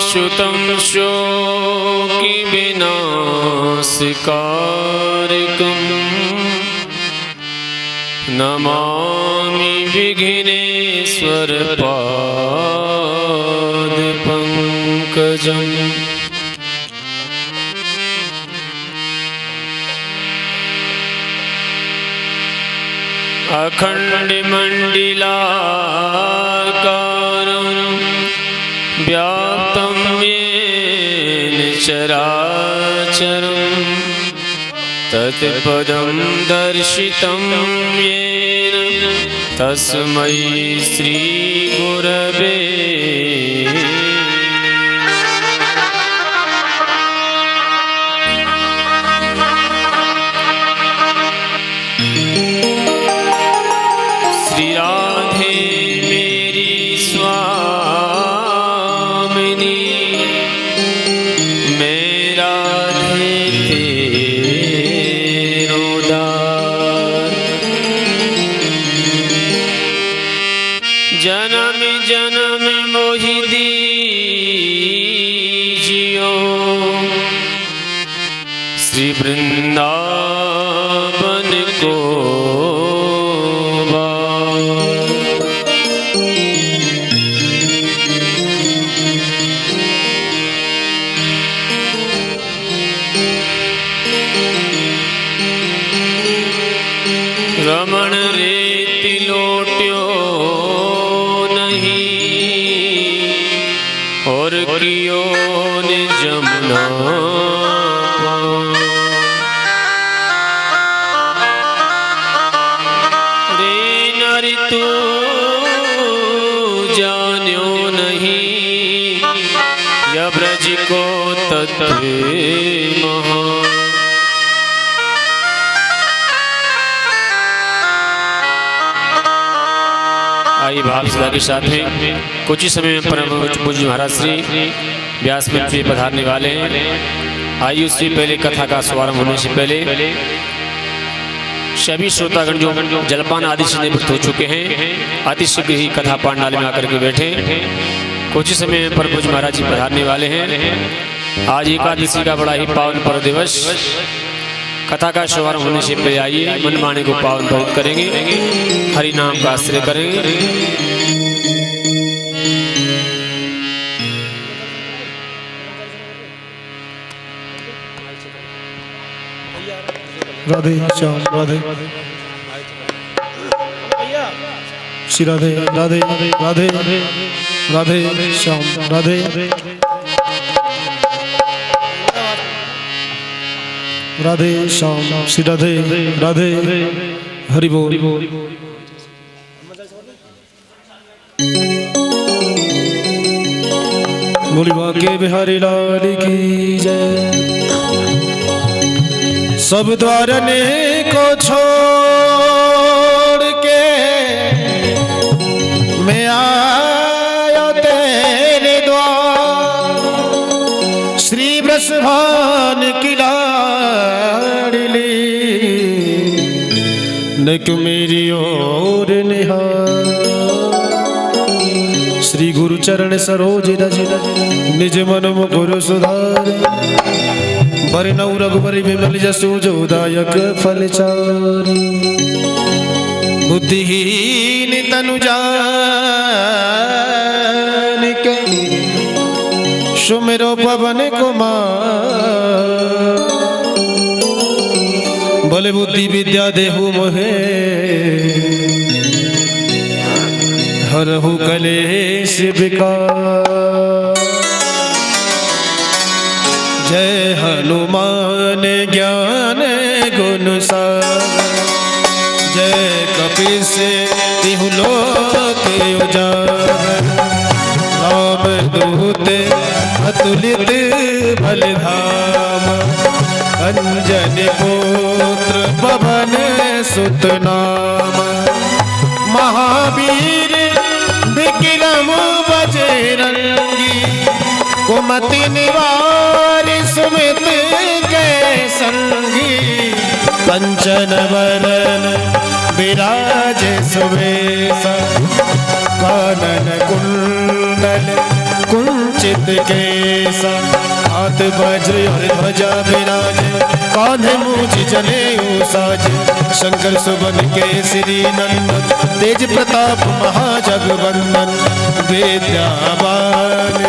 श्रुतं शोकविनाशकारकम् नमामि विघ्नेश्वरपादपङ्कजम्। अखण्डमण्डलाकारं व्याप्तं येन चराचरं तत्पदं दर्शितं येन तस्मै श्रीगुरवे। श्री राधे मेरी स्वामिनी, मैं राधे तेरो दास। जन्म जन्म मोहि दीजियो श्री वृंदावन को। रमण रेति लोट्यो नहीं और कियो ने जमुना। रे नर तू जान्यो नहीं या ब्रज को तत्व महा। आइए भाव सदा के साथ में कुछ ही समय में परम पूज्य महाराज श्री व्यास मंत्री पधारने वाले हैं। आइए उससे पहले कथा का शुभारंभ होने से पहले सभी श्रोतागण जो जलपान आदि से निवृत्त हो चुके हैं अति शीघ्र ही कथा पांडाल में आकर के बैठे। कुछ ही समय में परम पूज्य महाराज जी पधारने वाले हैं। आज एकादशी का बड़ा ही पावन पर्व दिवस। कथा का शुभारंभ होने से पहले आइए मनमाने को पावन पवित्र करेंगे, हरि नाम का आश्रय करेंगे। राधे श्याम राधे श्री राधे राधे राधे राधे श्याम राधे राधे श्याम श्री राधे राधे हरि बोल। बोली बांके बिहारी लाल की जय। सब द्वारने को छोड़ के मैं आया तेरे द्वार। श्री वृषभान की लाडली न क्यों मेरी ओर निहार। श्री गुरु चरण सरोज रज निज मन मुकुर सुधार। बरनौ रघुबर विमल जसु जोदायक फल चारि। बुद्धिहीन तनु जानिके सुमिरो पवन कुमार। बोले बुद्धि विद्या देहु मोहे हरहु कलेश विकार। जय हनुमान ज्ञान गुण सागर। जय कपीस तिहु लोक उजागर। राम दूत अतुलित बल धाम। अंजनी पुत्र पवन सुत नाम। महावीर विक्रम बजरंगी। कुमति निवार सुमित के संगी। कंचन वरन विराज सुवेश। कानन कुंडल कुंचित केसा हाथ वज्र और ध्वजा विराजे कान्हे मूछ जनेऊ साजे शंकर सुवन के श्री नंदन तेज प्रताप महाजगवंदन विद्यावान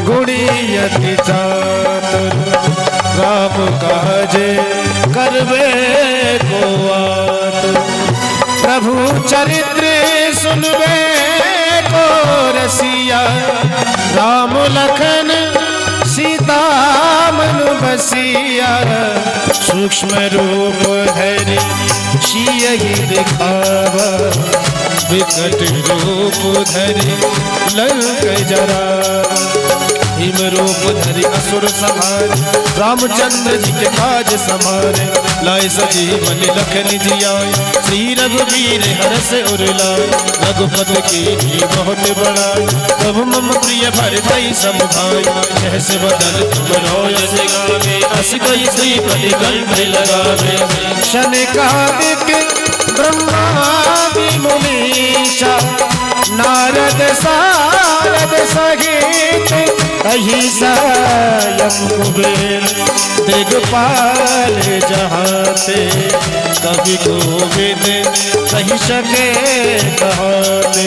गुणी अति चातुर राम काजे करबे को आतुर प्रभु चरित्र सुनबे को रसिया राम लखन सीता मन बसिया सूक्ष्म रूप धरि सियहि दिखावा विकट रूप धरि लंक जरावा हिम रूप धरि असुर संहारे रामचंद्र जी के काज समारे लाए सजीवन लखन जियाए श्री रघुवीर हरष उर लाए रघुपति की बहुत बड़ाई तब मम प्रिय भरतहि सम भाई जैसे बदन तुम रोयस गावे अस कहि श्रीपति कंठ लगावे शनकादिक ब्रह्मादि मुनीषा नारद सारद सहित अहिसायम कुबेर दिगपाल जहाते कवि कोविद कहि सके कहाते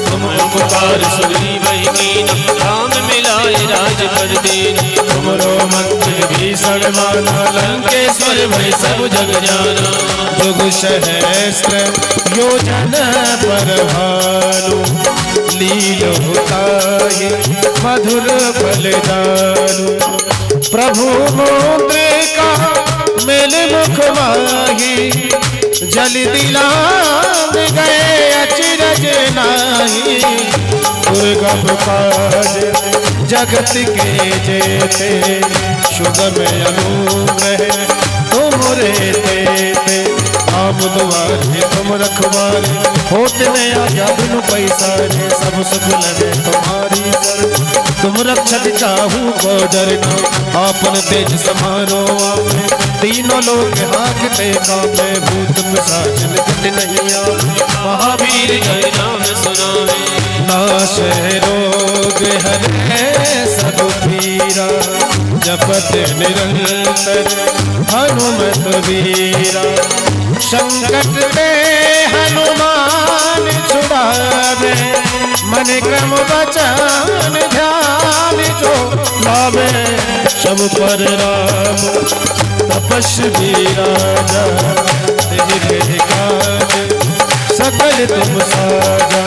तुम उपकार सुग्रीवहि कीन्ही राम मिलाए राजपद दीन्ही तुमरो मंत्र भीषण माना लंकेश्वर भय सब जग जाना जुग सहस्त्र योजन पर भानु लीलो ताहि मधुर फल दानु प्रभु मुद्रिका मेल मुख माही जल दिलांग गए अचरज नाही दुर्गम काज जगत के जेते सुगम अनुग्रह तुमरे तेते आम दुआरे तुम रखवारे होते में आज्ञा बिनु पैसारे सब सुख लगे तुम्हारी सर तुम रक्षक चाहू को डरना आपन तेज समारो आपे तीनों लोग हाकते कांपे भूत पिशाच निकट नहीं आवे महावीर जय नाम सुनावे नाश रोग हरे सब पीरा जपत निरंतर हनुमत वीरा संकट ते हनुमान छुड़ावे मन क्रम वचन ध्यान जो लावे सब पर राम तपस्वी राजा तेरे काज सकल तुम साजा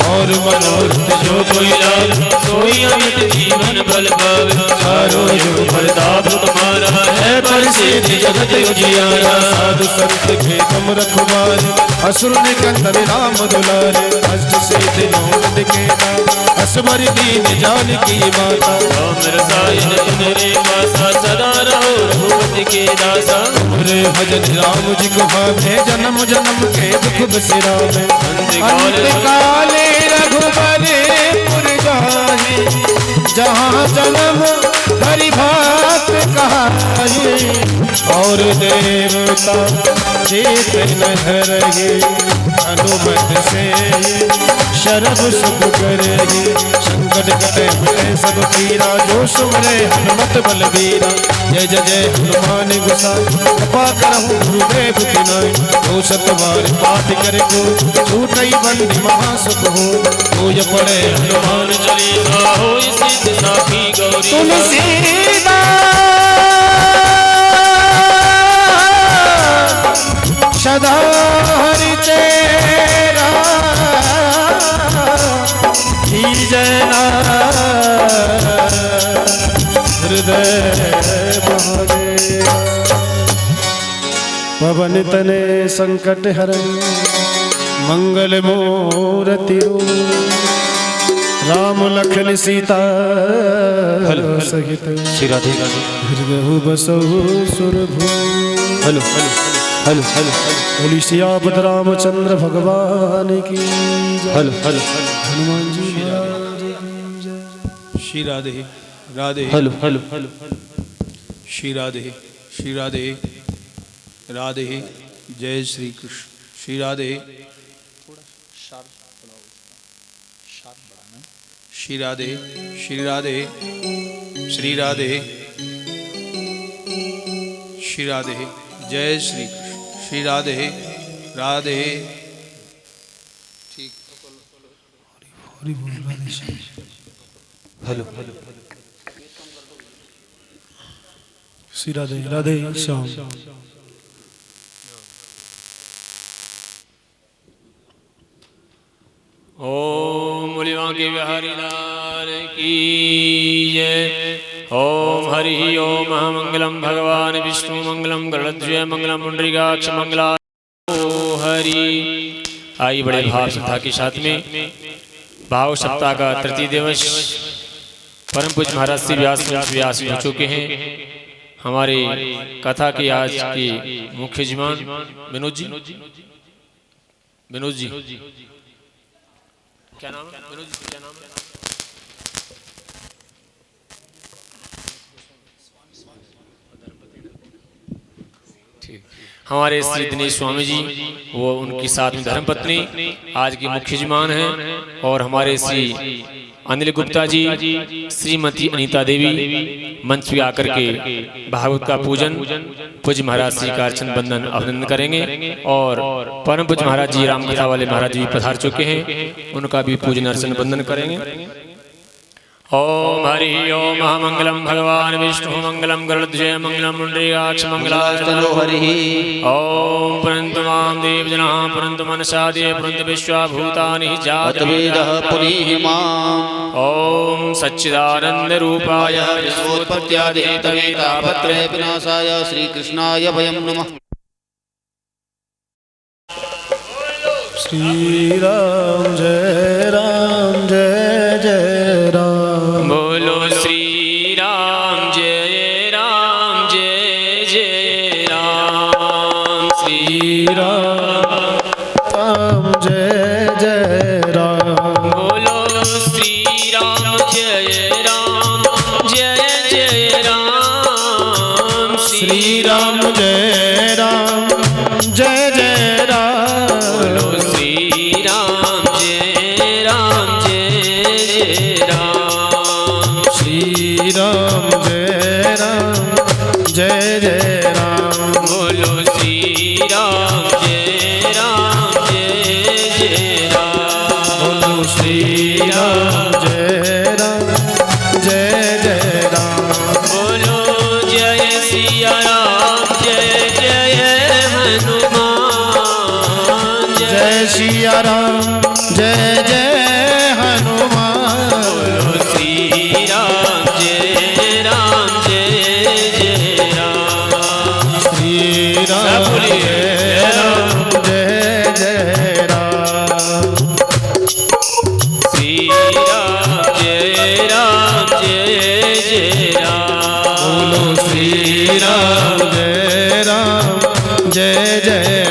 और मनोरथ जो कोई लाभ सोई अमित जीवन फल पावे चारों युग प्रताप तुम्हारा है प्रसिद्ध जगत उजियारा साधु संत के तुम रखवारे असुर निकंदन राम दुलारे अष्ट सिद्धि नौ के नाम असबर दीन जानकी माता ओम रसायन तुम्हारे पासा सदा रहो रघुपति के दासा तुम्हारे भजन राम जी को भावे जन्म जन्म के दुख बिसरावे अंत काले रघुबरपुर जाहि जहाँ जन्म हरि भक्त कहाहि और देवता चेत न धरहि अनुमत से शरभ सुख करहि संकट कटे मिटे सब पीरा जो सुमरे हनुमत बलबीरा जय जय जय हनुमान गोसाई कृपा करहु गुरुदेव की नाई जो सतबार पाठ करे को छूटई बंदी महासुख हो ये पढ़े हनुमान चालीसा होई सिद्ध साखी गौरी तुलसीदास सदा हरि तेरा जना हृदय पवन तने संकट हरण मंगल मूर्ति राम लखन सीता सहित हृदय बसहु सुरभु हेलो हेलो हेलो हेलो बोली सियापत रामचंद्र भगवान की hello hello Hanuman ji Shri Radhe Radhe hello hello hello Shri Radhe Shri Radhe Radhe जय श्री कृष्ण श्री राधे श्री राधे श्री राधे श्री राधे श्री राधे जय श्री कृष्ण श्री राधे राधे ठीक हेलो श्री राधे राधे श्याम ओम मुलिवा के बिहारी लाल की जय। ओम हरि ओम महामंगलम भगवान विष्णु मंगलम गरुड़ध्वज मंगलम पुंडरीकाक्ष मंगला ओ हरि। आई बड़े भाव श्रद्धा के साथ में भाव सप्ताह का तृतीय दिवस परम पूज्य महाराज श्री व्यास हो चुके हैं। हमारे कथा के आज के मुख्य यजमान विनोद जी क्या नाम है? विनोद जी क्या नाम है? ठीक। हमारे श्री दिनेश स्वामी जी वो उनकी साथ में धर्मपत्नी आज की मुख्य यजमान हैं और हमारे श्री अनिल गुप्ता जी श्रीमती अनीता देवी मंच पे आकर के भागवत का पूजन पूज्य महाराज श्री का अर्चन बंदन अभिनंदन करेंगे और परम पूज्य महाराज जी रामकथा वाले महाराज जी पधार चुके हैं उनका भी पूजन अर्चन बंदन करेंगे। ओम हरि ओम महामंगलम भगवान विष्णु मंगलम गरुड़ध्वज मंगलम पुंडरीकाक्ष मंगलास्तनो हरि। ओम पुरन्तु मां देवजनाः पुरन्तु मनसा देव पुरन्तु विश्वा भूतानि जातवेदः पुरीहि माम्। ओम सच्चिदानंद रूपाय विश्वोत्पत्त्यादि हेतवे तापत्रय विनाशाय श्री कृष्णाय वयं नमः। श्री राम जय जय राम। बोलो श्री राम जय जय राम। श्री राम जय राम। बोलो श्री राम जय राम। श्री राम जय जय राम। बोलो श्री राम जय राम। श्री राम जय जय राम। बोलो श्री राम जय राम। बोलो श्री राम जय जय राम। बोलो जय सिया राम जय हनुमान। जय सिया राम जय हनुमान। बोलो श्री राम जय राम। श्री राम जय राम। श्री राम जय राम। बोलो श्री राम जय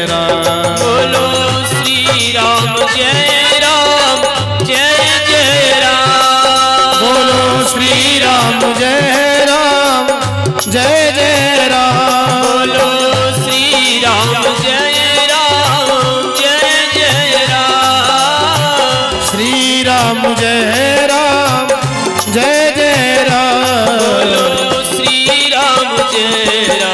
राम। बोलो श्री राम जय राम। बोलो श्री राम जय राम। बोलो श्री राम जय राम। श्री राम जय राम जय राम। बोलो श्री राम जय राम। बोलो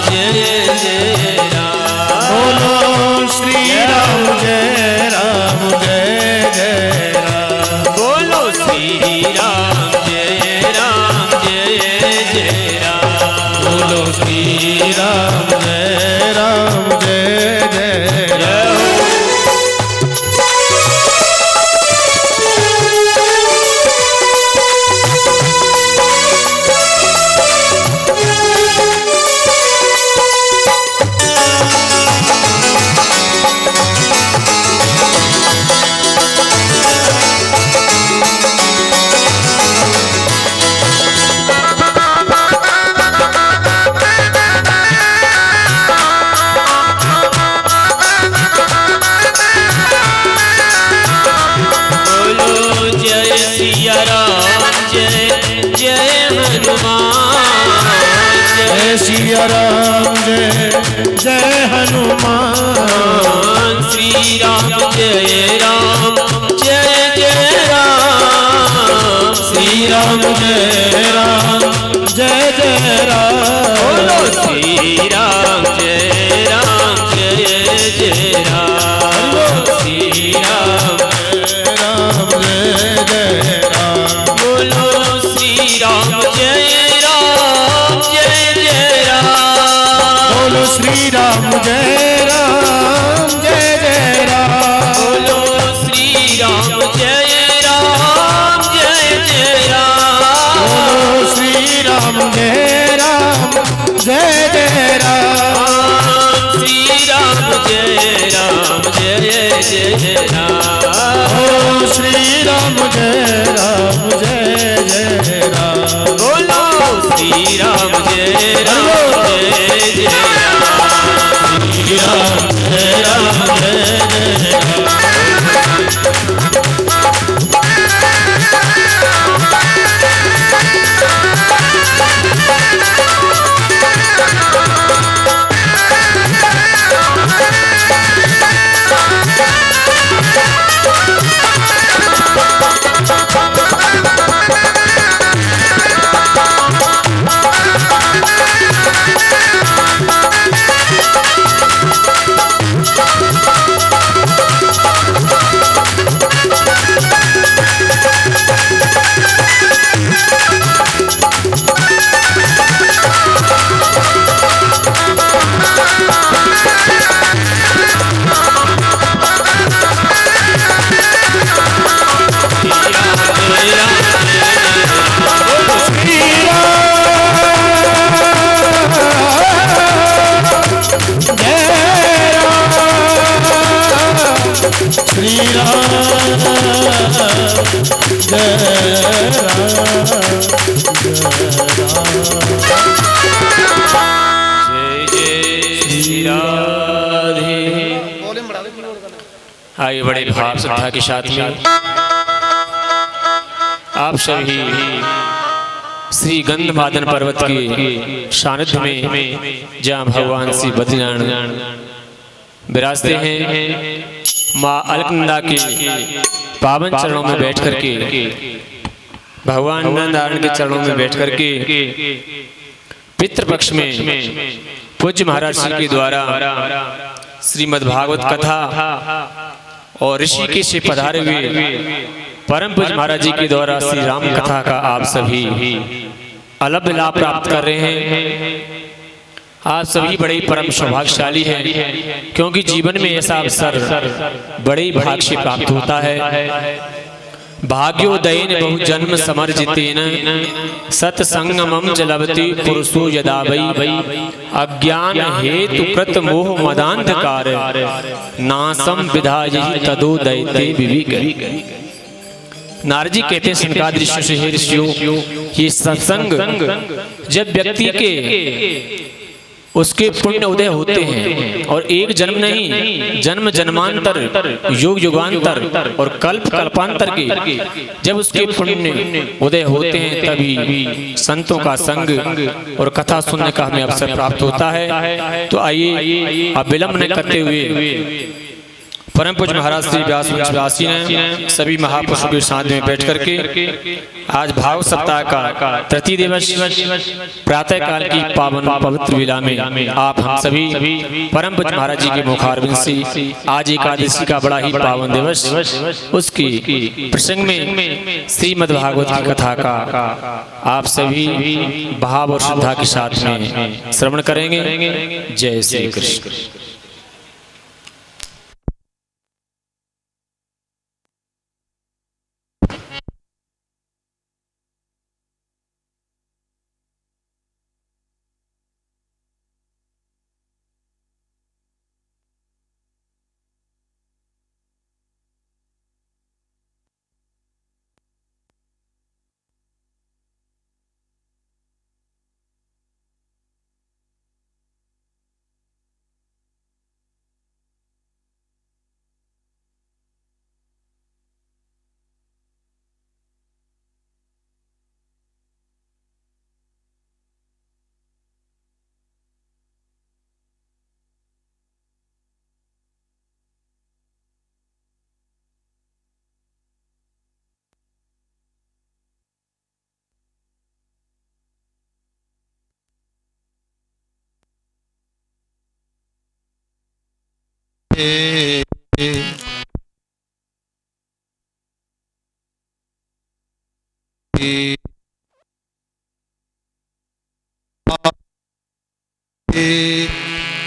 श्री राम जय राम। बोलो श्री राम जय राम। बोलो श्री राम जय राम। बोलो जय सिया राम जय हनुमान। जय सिया राम जय हनुमान। श्री राम जय राम। जय राम श्री राम राम जय जय राम बोलो श्री राम जय राम जय जय राम बोलो श्री राम जय राम जय जय राम बोलो श्री राम जय राम जय जय राम बोलो श्री राम जय राम जय जय राम श्री राम जय राम जय जय राम ओ श्री राम जय राम जय जय राम बोलो श्री राम जय राम जय जय राम श्री राम जय राम जय जय राम श्री राधे। आइए बड़े भाव श्रद्धा के साथ में आप सभी श्री गंधमादन पर्वत के सानिध्य में जहाँ भगवान श्री बद्रीनारायण विराजते हैं, माँ अलकनंदा के पावन चरणों में बैठ करके, भगवान नारायण के चरणों में बैठ करके पितृपक्ष में पूज्य महाराज जी के द्वारा श्रीमद् भागवत कथा और ऋषिकेश से पधारे हुए परम पूज्य महाराज जी के द्वारा श्री राम कथा का आप सभी अलभ्य लाभ प्राप्त कर रहे हैं। आप सभी बड़े परम सौभाग्यशाली हैं, क्योंकि जीवन में ऐसा अवसर बड़े भाग्य से प्राप्त होता है। भाग्योदयेन बहुजन्म समर्जितेन सत्संगमं जलवति पुरुषो यदा वै अज्ञान हेतु कृत मोह मदांधकार नासम विधायि तदोदयते विवेक। नारद जी कहते हैं सनकादिक ऋषियों से, हे ऋषियों, ये सत्संग जब व्यक्ति के उसके पुण्य उदय होते हैं और एक जन्म नहीं, जन्म जन्मांतर, युग युगांतर और कल्प कल्पांतर के जब उसके पुण्य उदय होते हैं, तभी संतों का संग और कथा सुनने का हमें अवसर प्राप्त होता है। तो आइए अब विलंब न करते हुए परम पूज्य महाराज श्री व्यासी ने सभी महापुरुषों के साथ में बैठ करके आज भाव सप्ताह का तृतीय दिवस प्रातः काल की पावन पवित्र वेला में आप हम सभी परम पूज्य महाराज जी के मुखारबिंद से आज एकादशी का बड़ा ही पावन दिवस, उसकी प्रसंग में श्रीमद् भागवत की कथा का आप सभी भाव और श्रद्धा के साथ में श्रवण करेंगे। जय श्री कृष्ण।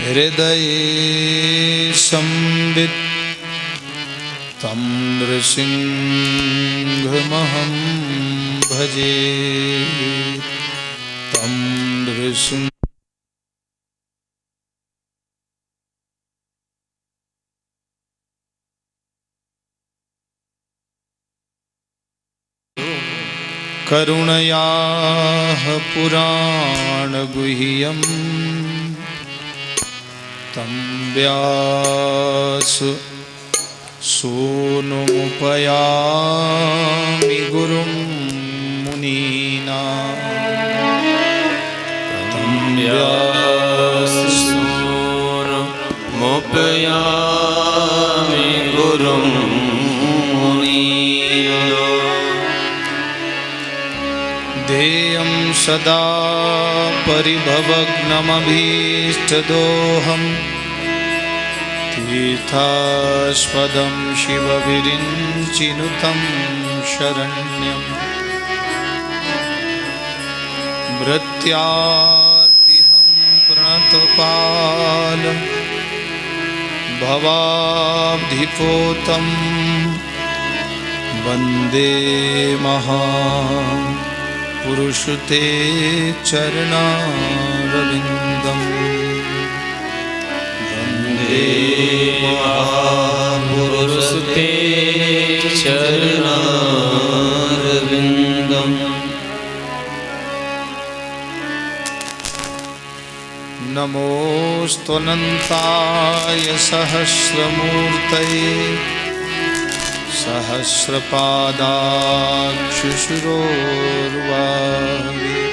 हृदये संवित् तं नृसिंहमहं भजे तं नृसिंह। करुणयाः पुराणगुह्यं तं व्यास सूनुमुपयामि गुरुं मुनीनां तं व्यास सूनुमुपयामि गुरुं मुनीनां ध्येयं सदा परिभवग्नमभीष्टदोहम् तीर्थास्पदं शिवविरिञ्चिनुतं शरण्यं भृत्यार्तिहं प्रणतपालं भवाब्धिपोतं वन्दे महापुरुषते चरणारविन्दम् महापुरुषते चरणारविन्दम्। नमोऽस्त्वनन्ताय सहस्रमूर्तये सहस्रपादाक्षुषुरोर्वाहे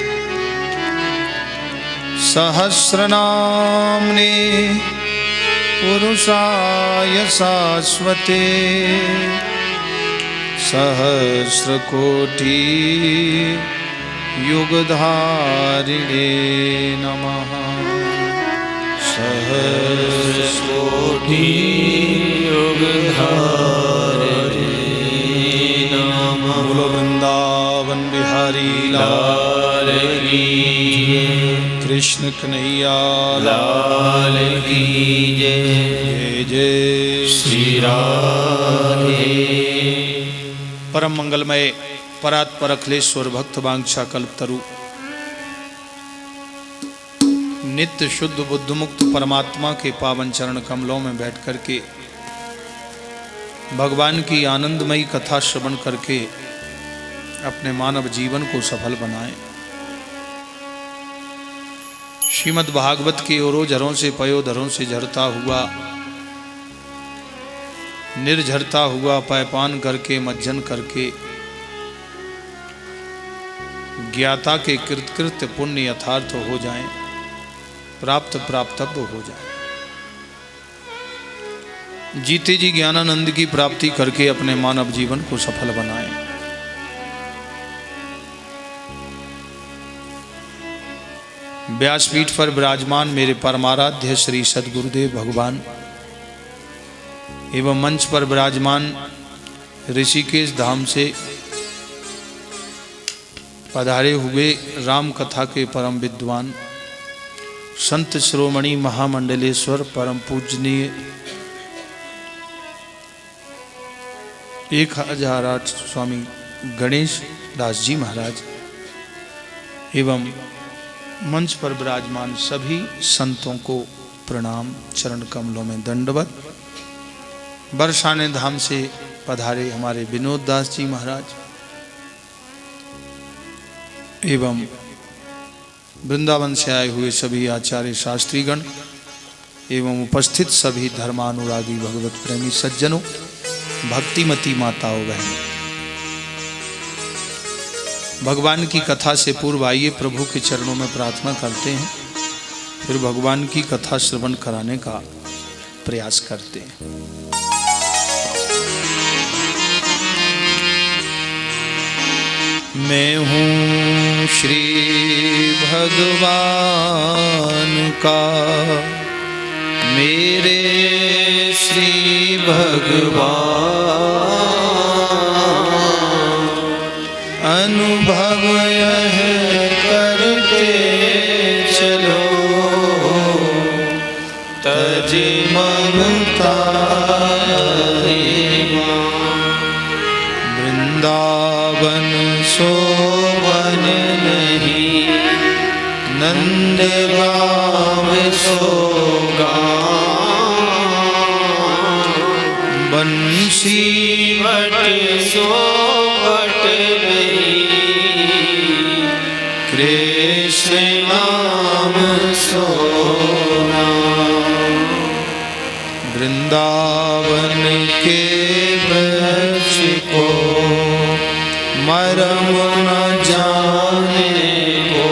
सहस्रनाम्ने पुरुषाय शाश्वते सहस्रकोटि युगधारिणे नमः सहस्रकोटि युगधारिणे नमः। बोलो वृंदावन बिहारी लाल की कृष्ण कन्हैया लाल की जय जय श्री राधे। परम मंगलमय परात्पर अखिलेश्वर भक्त वांछा कल्पतरु नित्य शुद्ध बुद्ध मुक्त परमात्मा के पावन चरण कमलों में बैठ करके भगवान की आनंदमयी कथा श्रवण करके अपने मानव जीवन को सफल बनाएं। श्रीमद् भागवत के ओरों झरों से पयोधरों से झरता हुआ निर्झरता हुआ पायपान करके मज्जन करके ज्ञाता के कृतकृत्य पुण्य यथार्थ हो जाएं, प्राप्तव्य हो जाए। जीते जी ज्ञानानंद की प्राप्ति करके अपने मानव जीवन को सफल बनाएं। व्यासपीठ पर विराजमान मेरे परमाराध्य श्री सद्गुरुदेव भगवान एवं मंच पर विराजमान ऋषिकेश धाम से पधारे हुए राम कथा के परम विद्वान संत शिरोमणि महामंडलेश्वर परम पूजनीय 1008 स्वामी गणेश दास जी महाराज एवं मंच पर विराजमान सभी संतों को प्रणाम, चरण कमलों में दंडवत। बरसाने धाम से पधारे हमारे विनोद दास जी महाराज एवं वृंदावन से आए हुए सभी आचार्य शास्त्रीगण एवं उपस्थित सभी धर्मानुरागी भगवत प्रेमी सज्जनों, भक्तिमती माताओं बहनों, भगवान की कथा से पूर्व आइए प्रभु के चरणों में प्रार्थना करते हैं, फिर भगवान की कथा श्रवण कराने का प्रयास करते हैं। मैं हूँ श्री भगवान का, मेरे श्री भगवान अनुभव यह करते चलो तज ममता वृंदावन शोभन नहीं नंद गाँव सोगा बंसी बट सोबट नहीं कृष्ण नाम सोना वृंदावन के वृक्ष को मरम न जाने को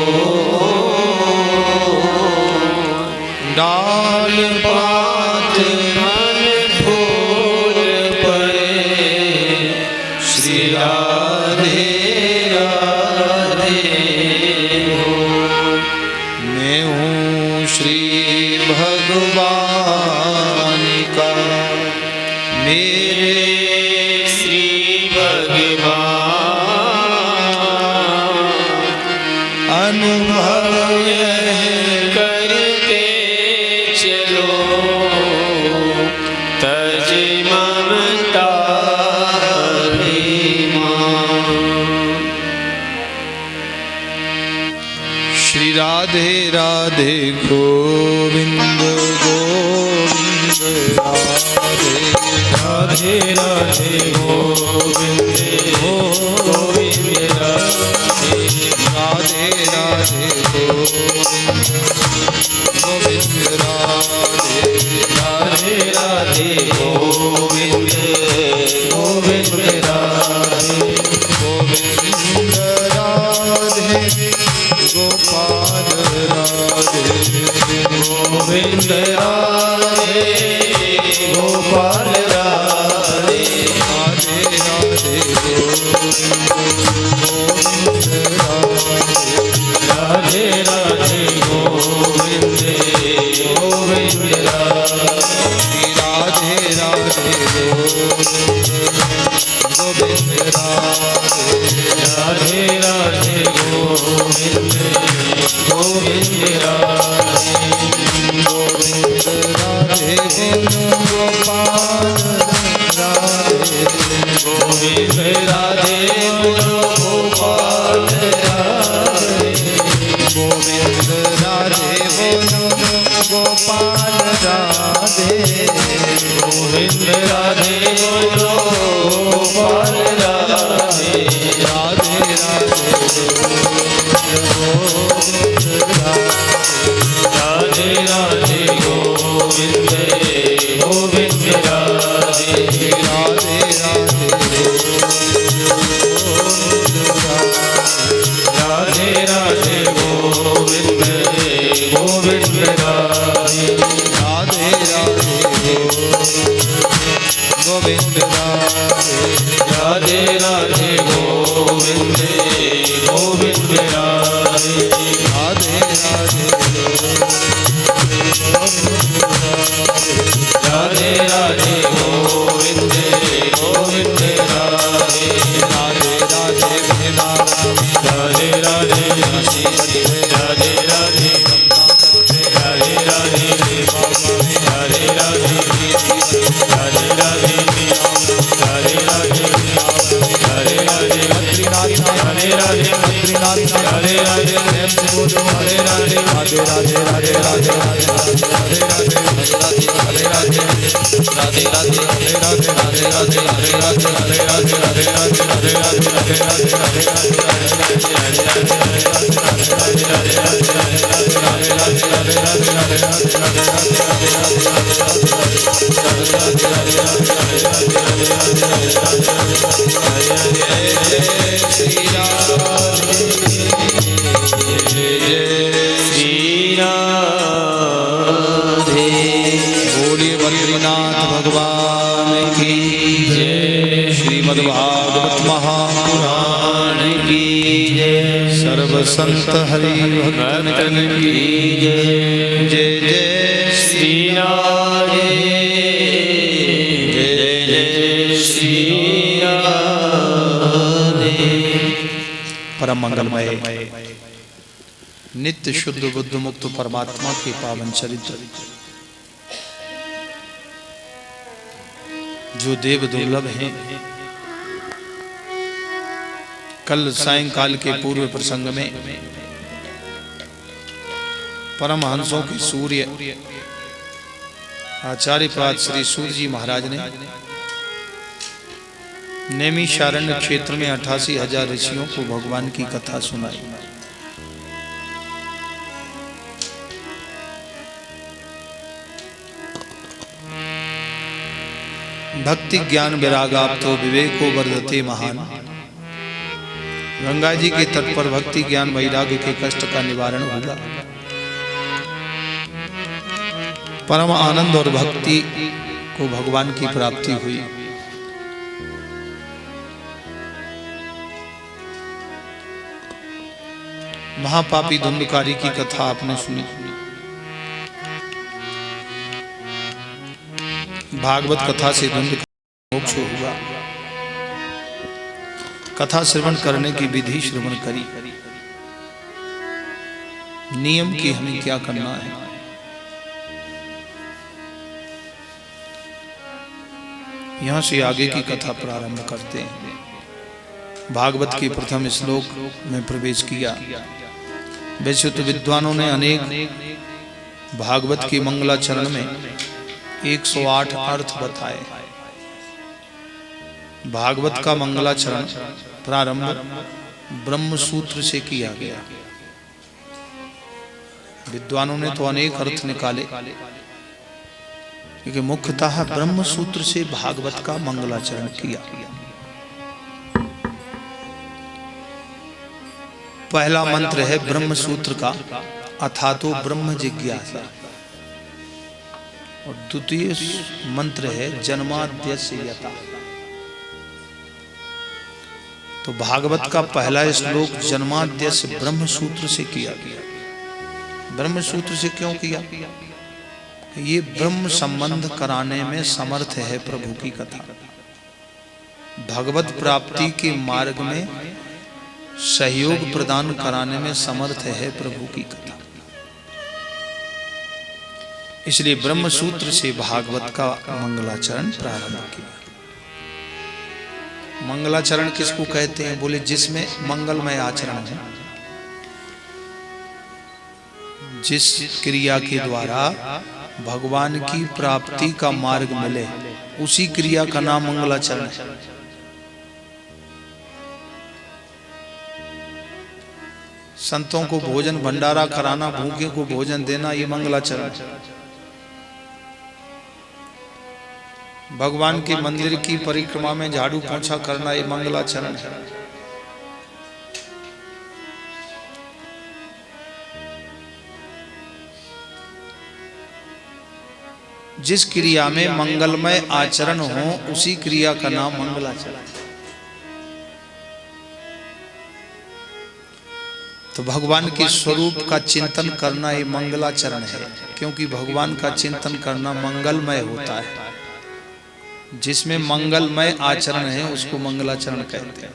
डाल पात मन फूल पड़े श्री राधे राधे हो मैं हूँ श्री भगवान का मेरे श्री भगवान अनुभव यह करते चलो तज ममता श्री राधे राधे गोविंद गोविंद राधे राधे राधे गोविंद गोविंद राधे राधे राधे गोविंद राधे राधे राधे गोविंद गोविंद राधे गोविंद राधे गोपाल राधे गोविंद राधे गोपाल राधे राधे राधे गोविंद राधे राधे गोविंद गोविंद राधे राधे राधे गोविंद राधे राधे गोविंद गोविंद राधे गोविंद राधे गोपाल राधे गोविंद राधे गोपाल राधे गोविंद राधे गोपाल राधे गोविंद राधे गोपाल राधे राधे राधे राधे राधे गोविंद गोविंद राधे राधे राधे राधे राधे गोविंद गोविंद राधे राधे राधे गोविंद राधे राधे राधे गोविंद गोविंद राधे राधे राधे राधे राधे गोविंद गोविंद राधे राधे राधे राधे राधे राधे राधे राधे राधे राधे राधे राधे राधे राधे राधे हरे राधे बद्रीनाथ हरे राधे बद्रीनाथ हरे राधे हरे राधे राधे राधे राधे राधे राधे राधे हरे राधे राधे राधे हरे राधे राधे राधे हरे राधे हरे राधे हरे राधे हरे राधे हरे राधे हरे बोलिए बद्रीनाथ भगवान की जय। श्रीमद्भागवत महापुराण की जय। सर्व संत हरि भक्तन की जय। जय जय श्री राधे परम मंगलमय नित्य शुद्ध बुद्ध मुक्त परमात्मा के पावन चरित्र जो देव दुर्लभ हैं। कल सायंकाल के पूर्व प्रसंग में परमहंसों के सूर्य आचार्यपाद श्री सूर्य जी महाराज ने नैमिषारण्य क्षेत्र में 88,000 ऋषियों को भगवान की कथा सुनाई। भक्ति ज्ञान विरागाप्तो विवेको वर्धते महान। गंगा जी के तट पर भक्ति ज्ञान वैराग्य के कष्ट का निवारण होगा। परम आनंद और भक्ति को भगवान की प्राप्ति हुई। महापापी धुंधकारी की कथा आपने सुनी। भागवत कथा से धुंध मोक्ष हुआ। कथा श्रवण करने की विधि श्रवण करी। नियम की हमें क्या करना है। यहां से आगे की कथा प्रारंभ करते हैं। भागवत के प्रथम श्लोक में प्रवेश किया। वैसे तो विद्वानों ने अनेक भागवत के मंगलाचरण में 108 अर्थ बताए। भागवत का मंगलाचरण प्रारंभ ब्रह्म सूत्र से किया गया। विद्वानों ने तो अनेक अर्थ निकाले, क्योंकि मुख्यतः ब्रह्म सूत्र से भागवत का मंगलाचरण किया। पहला मंत्र है ब्रह्म सूत्र का, अथातो ब्रह्म जिज्ञासा। और द्वितीय मंत्र है जन्माद्यस्य यथा। तो भागवत का पहला श्लोक जन्माद्यस्य ब्रह्म सूत्र से किया गया। ब्रह्म सूत्र से क्यों किया? ये ब्रह्म संबंध कराने में समर्थ है प्रभु की कथा। भगवत प्राप्ति के मार्ग में सहयोग प्रदान कराने में समर्थ है प्रभु की कथा। इसलिए ब्रह्म सूत्र से भागवत का मंगलाचरण प्रारंभ किया। मंगलाचरण किसको कहते हैं? बोले जिसमें मंगलमय आचरण है। जिस क्रिया के द्वारा भगवान की प्राप्ति का मार्ग मिले, उसी क्रिया का नाम मंगलाचरण है। संतों को भोजन भंडारा कराना, भूखे को भोजन देना, ये मंगलाचरण है। भगवान के मंदिर की परिक्रमा में झाड़ू पोंछा करना, ये मंगलाचरण है। जिस क्रिया में मंगलमय आचरण हो, उसी क्रिया का नाम मंगलाचरण है। तो भगवान के स्वरूप का चिंतन करना ये मंगलाचरण है, क्योंकि भगवान का चिंतन करना मंगलमय होता है। जिसमें मंगलमय आचरण है उसको मंगलाचरण कहते हैं।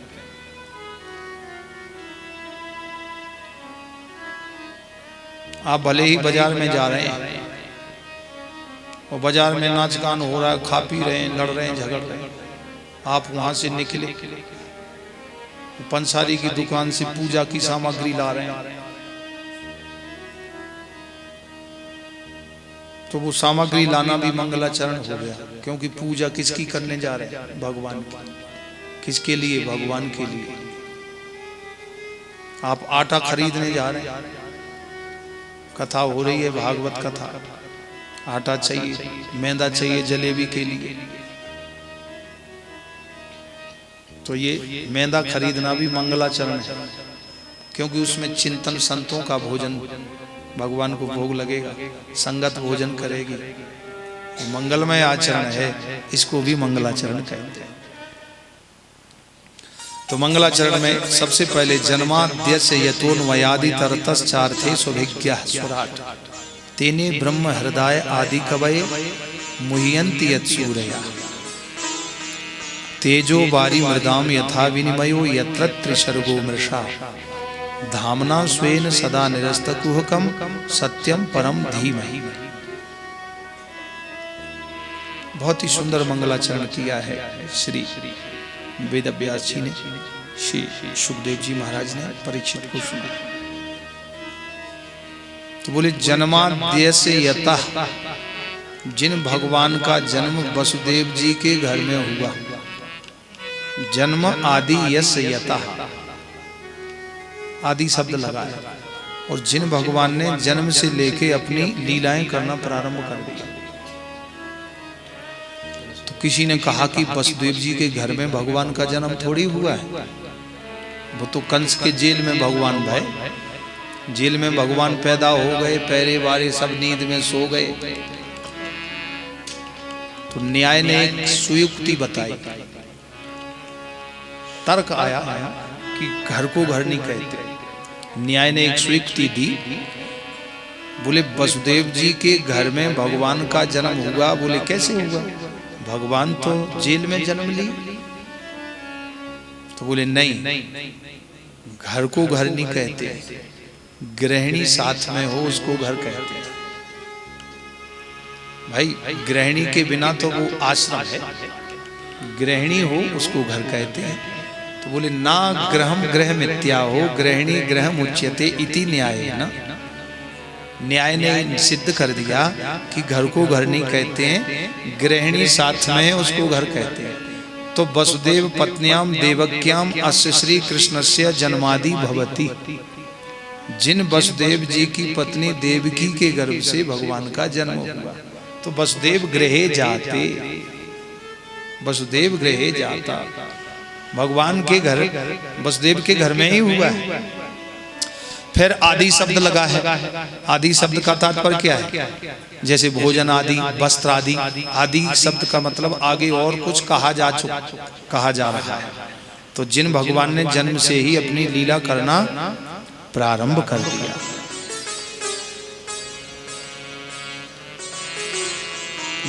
आप भले ही बाजार में जा रहे हैं और बाजार में नाच गान हो रहा है, खा पी रहे हैं, लड़ रहे हैं, झगड़ रहे हैं, आप वहां से निकले, पंसारी की दुकान से पूजा की सामग्री ला रहे हैं, तो वो सामग्री लाना भी मंगलाचरण हो गया। क्योंकि पूजा किसकी करने जा रहे हैं? भगवान की। किसके लिए? भगवान के लिए। आप आटा खरीदने जा रहे हैं, कथा हो रही है, भागवत कथा, आटा चाहिए, मैदा चाहिए जलेबी के लिए, तो ये मैदा खरीदना भी मंगलाचरण है। क्योंकि उसमें चिंतन, संतों का भोजन, भगवान को भोग लगेगा, संगत भोजन करेगी, मंगलमय आचरण है, इसको भी मंगलाचरण कहते हैं। तो मंगलाचरण में सबसे पहले जन्माद्यस्य यतोन्वयादि तरतश्चार्थे स्वभिज्ञः स्वराट तेने ब्रह्म हृदय आदि कवये मुह्यन्ति यत्सूरया। तेजो बारी मृदाम यथा विनिमयो यत्र त्रिसर्गो मृषा धामना स्वेन सदा निरस्त कुहकम सत्यम परम धीमहि। बहुत ही सुंदर मंगलाचरण किया है श्री वेद व्यास जी ने, श्री सुखदेव जी महाराज ने परीक्षित को सुना। तो बोले जन्माद्य से यतः, जिन भगवान का जन्म वसुदेव जी के घर में हुआ, जन्म आदि यस यतः, आदि शब्द लगाया, और जिन भगवान ने जन्म से लेके अपनी लीलाएं करना प्रारंभ कर दिया। तो किसी ने कहा कि वसुदेव जी के घर में भगवान का जन्म थोड़ी हुआ है, वो तो कंस के जेल में भगवान भय, जेल में भगवान पैदा हो गए, पैरे बारे सब नींद में सो गए। तो न्याय ने एक सुयुक्ति बताई, तर्क आया कि घर को घर नहीं कहते। न्याय ने एक सुयुक्ति दी, बोले वसुदेव जी के घर में भगवान का जन्म हुआ। बोले कैसे हुआ, भगवान तो जेल में जन्म ली। तो बोले नहीं, घर को घर नहीं कहते, गृहिणी साथ में हो उसको घर कहते हैं। भाई गृहिणी के बिना तो वो आश्रम है, गृहिणी हो उसको घर कहते हैं। तो बोले ना ग्रहम ग्रह मिथ्या हो, गृहिणी ग्रहम उच्यते इति न्याय है ना। न्याय ने सिद्ध कर दिया कि घर को घर नहीं कहते हैं, गृहिणी साथ में है उसको घर कहते हैं। तो वसुदेव पत्न्याम देवक्याम अस्य श्री कृष्णस्य जन्मादि भवति, जिन वसुदेव जी की पत्नी देवकी के गर्भ से भगवान का जन्म हुआ। तो वसुदेव गृहे जाते, वसुदेव गृहे जाता, भगवान के घर वसुदेव के घर में ही हुआ है। फिर आदि शब्द लगा है, आदि शब्द का तात्पर्य क्या है, जैसे भोजन आदि, वस्त्र आदि। आदि शब्द का मतलब आगे और कुछ कहा जा रहा है। तो जिन भगवान ने जन्म से ही अपनी लीला करना प्रारंभ कर दिया।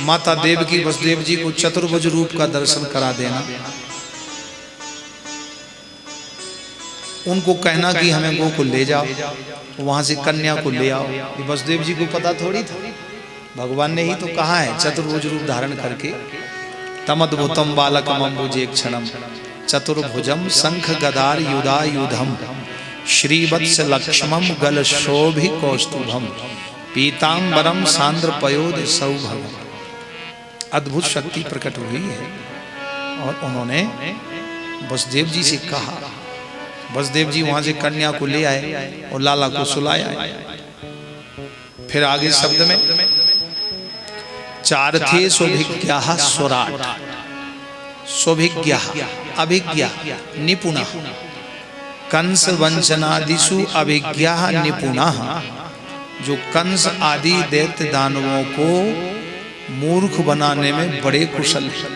माता देव की वसुदेव जी को चतुर्भुज रूप का दर्शन करा देना, उनको कहना कि हमें गोकुल ले जाओ, वहां से कन्या को ले आओ। ये वसुदेव जी को पता थोड़ी था, भगवान ने ही तो कहा है चतुर्भुज रूप धारण करके। तमद्भुतम बालकम अम्बुजे क्षणम चतुर्भुजम शंख गदार युधायुधम श्रीवत्स लक्ष्मम गल शोभि कौस्तुभम पीतांबरम सांद्र पयोद सौभगम। अद्भुत शक्ति प्रकट हुई है। और उन्होंने वसुदेव जी से कहा, वसुदेव जी वहां से कन्या को ले आए और लाला को सुलाया। फिर आगे शब्द में चारथे स्वभिज्ञा स्वराट, स्वभिज्ञा अभिज्ञा निपुणा, कंस वंचनादिषु अभिज्ञा निपुणा, जो कंस आदि दैत्य दानवों को मूर्ख बनाने में बड़े कुशल हैं,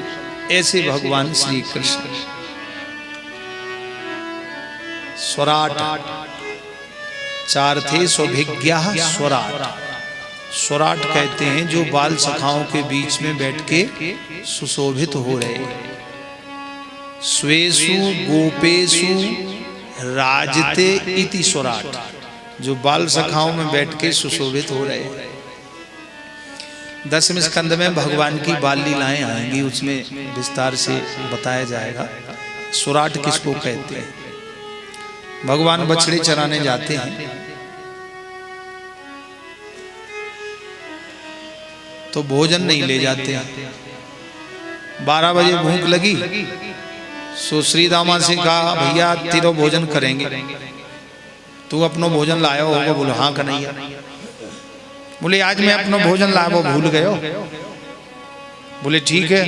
ऐसे भगवान श्री कृष्ण। स्वराट, चारथे स्वभिज्ञा स्वराट। स्वराट कहते हैं जो बाल सखाओं के बीच में बैठ के सुशोभित हो रहे। स्वेषु गोपेषु राजते इति स्वराट, जो बाल सखाओं में बैठ के सुशोभित हो रहे। 10वें स्कंद में भगवान की बाल लीलाएं आएंगी, उसमें विस्तार से बताया जाएगा स्वराट किसको कहते हैं। भगवान बछड़े चराने जाते हैं तो भोजन नहीं ले जाते हैं। 12 बजे भूख लगी, सो श्री दामा से कहा भैया तीनों भोजन करेंगे, तू अपनो भोजन लाया होगा। बोलो हाँ कन्हैया। बोले आज मैं अपना भोजन लाया वो भूल गए हो। बोले ठीक है।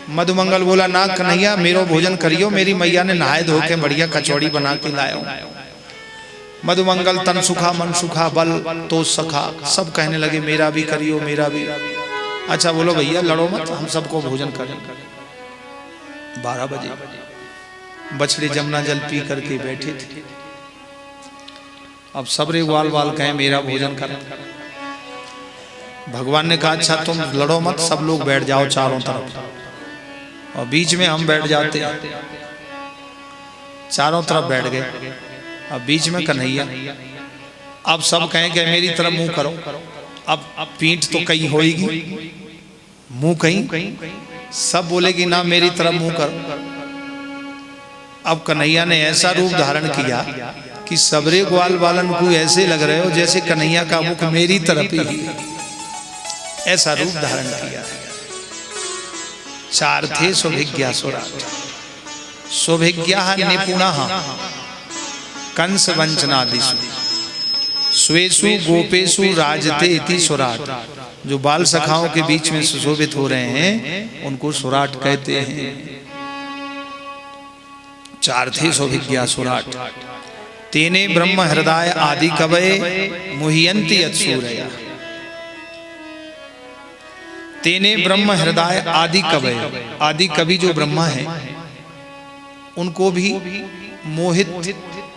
मधुमंगल बोला ना कन्हैया मेरो भोजन करियो, मेरी मैया ने नहाए धो के बढ़िया कचौड़ी बना के लाया। मधुमंगल तन सुखा मन सुखा बल तो सखा, सब कहने लगे मेरा भी करियो मेरा भी। अच्छा बोलो भैया लड़ो मत, हम सबको भोजन करें। 12 बजे बछड़े जमुना जल पी करके बैठे थे। अब सबरे वाल वाल कहे मेरा भोजन कर। भगवान ने कहा अच्छा तुम लड़ो मत, सब लोग बैठ जाओ चारों तरफ। और बीच में हम बैठ जाते, चारों तरफ बैठ गए, अब बीच में कन्हैया। अब सब कहें कि मेरी तरफ मुंह करो, अब पीठ तो कहीं होएगी, मुंह कहीं, सब बोलेगी ना मेरी तरफ मुंह करो। अब कन्हैया ने ऐसा रूप धारण किया कि सबरे ग्वाल बालन को ऐसे लग रहे हो जैसे कन्हैया का मुख मेरी तरफ ही, ऐसा रूप धारण किया। चार थे सुभिज्ञा सुराट, सुभिज्ञा निपुणः कंस वंचनादिषु स्वेषु गोपेषु राजते इति सुराट। जो बाल सखाओं के बीच में सुशोभित हो रहे हैं उनको सुराट कहते हैं। चार थे सुभिज्ञा सुराट, तेने ब्रह्म हृदय आदि कवये मुह्यन्ति यत्सूरया। तेने ब्रह्म हृदय आदि कवये, आदि कवि जो ब्रह्मा है उनको भी मोहित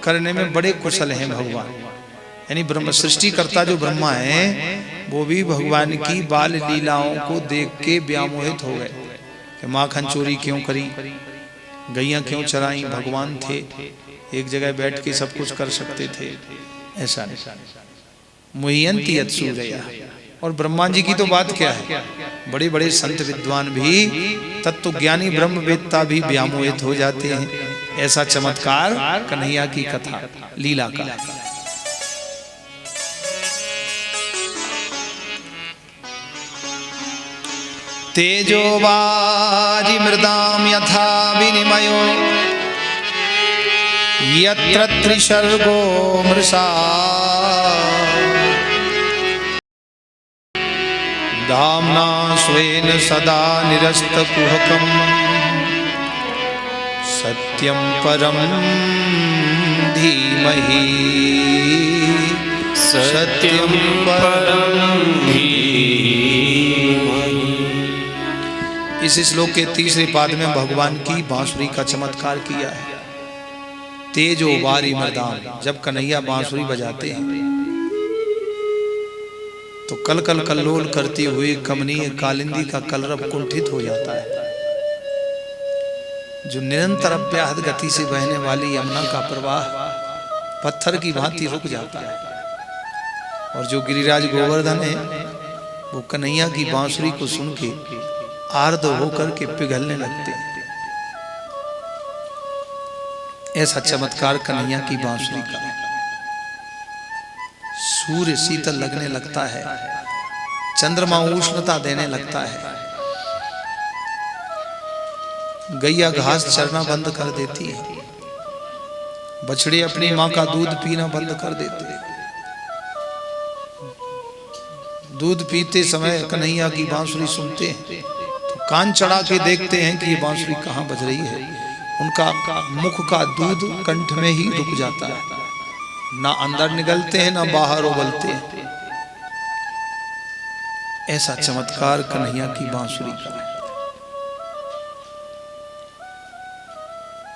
करने में बड़े कुशल हैं भगवान। यानी ब्रह्म सृष्टिकर्ता जो ब्रह्मा है वो भी भगवान की बाल लीलाओं को देख के व्यामोहित हो गए कि माखन चोरी क्यों करी, गैया क्यों चराई, भगवान थे, एक जगह बैठ के सब कुछ कर सकते थे, ऐसा नहीं। मुह्यन्ति यत्सूरया। और ब्रह्मा जी की तो बात क्या है, बड़े बड़े संत विद्वान भी, तत्वज्ञानी ब्रह्मवेत्ता भी व्यामोहित हो जाते हैं। ऐसा चमत्कार कन्हैया की कथा लीला का। तेजो वारि मृदाम यथा विनिमयो यत्र त्रिसर्गो मृषा धाम्ना स्वेन सदा निरस्तकुहकं सत्यं परं धीमहि सत्यं परं धीमहि। इस श्लोक के तीसरे पाद में भगवान की बांसुरी का चमत्कार किया है। तेजो वारी मृदाम, जब कन्हैया बांसुरी बजाते हैं तो कल कल कल्लोल करती हुई कमनीय कालिंदी का कलरव कुंठित हो जाता है। जो निरंतर अव्याहत गति से बहने वाली यमुना का प्रवाह पत्थर की भांति रुक जाता है। और जो गिरिराज गोवर्धन है वो कन्हैया की बांसुरी को सुन के आर्द्र होकर के पिघलने लगते हैं। ऐसा चमत्कार कन्हैया की बांसुरी का। सूर्य शीतल लगने लगता है, चंद्रमा उष्णता देने लगता है, गैया घास चरना बंद कर देती है, बछड़े अपनी मां का दूध पीना बंद कर देते हैं। दूध पीते समय कन्हैया की बांसुरी सुनते हैं तो कान चढ़ा के देखते हैं कि ये बांसुरी कहाँ बज रही है। उनका मुख का दूध कंठ में ही रुक जाता है, ना अंदर निकलते हैं ना बाहर उबलते हैं। ऐसा चमत्कार कन्हैया की बांसुरी का है।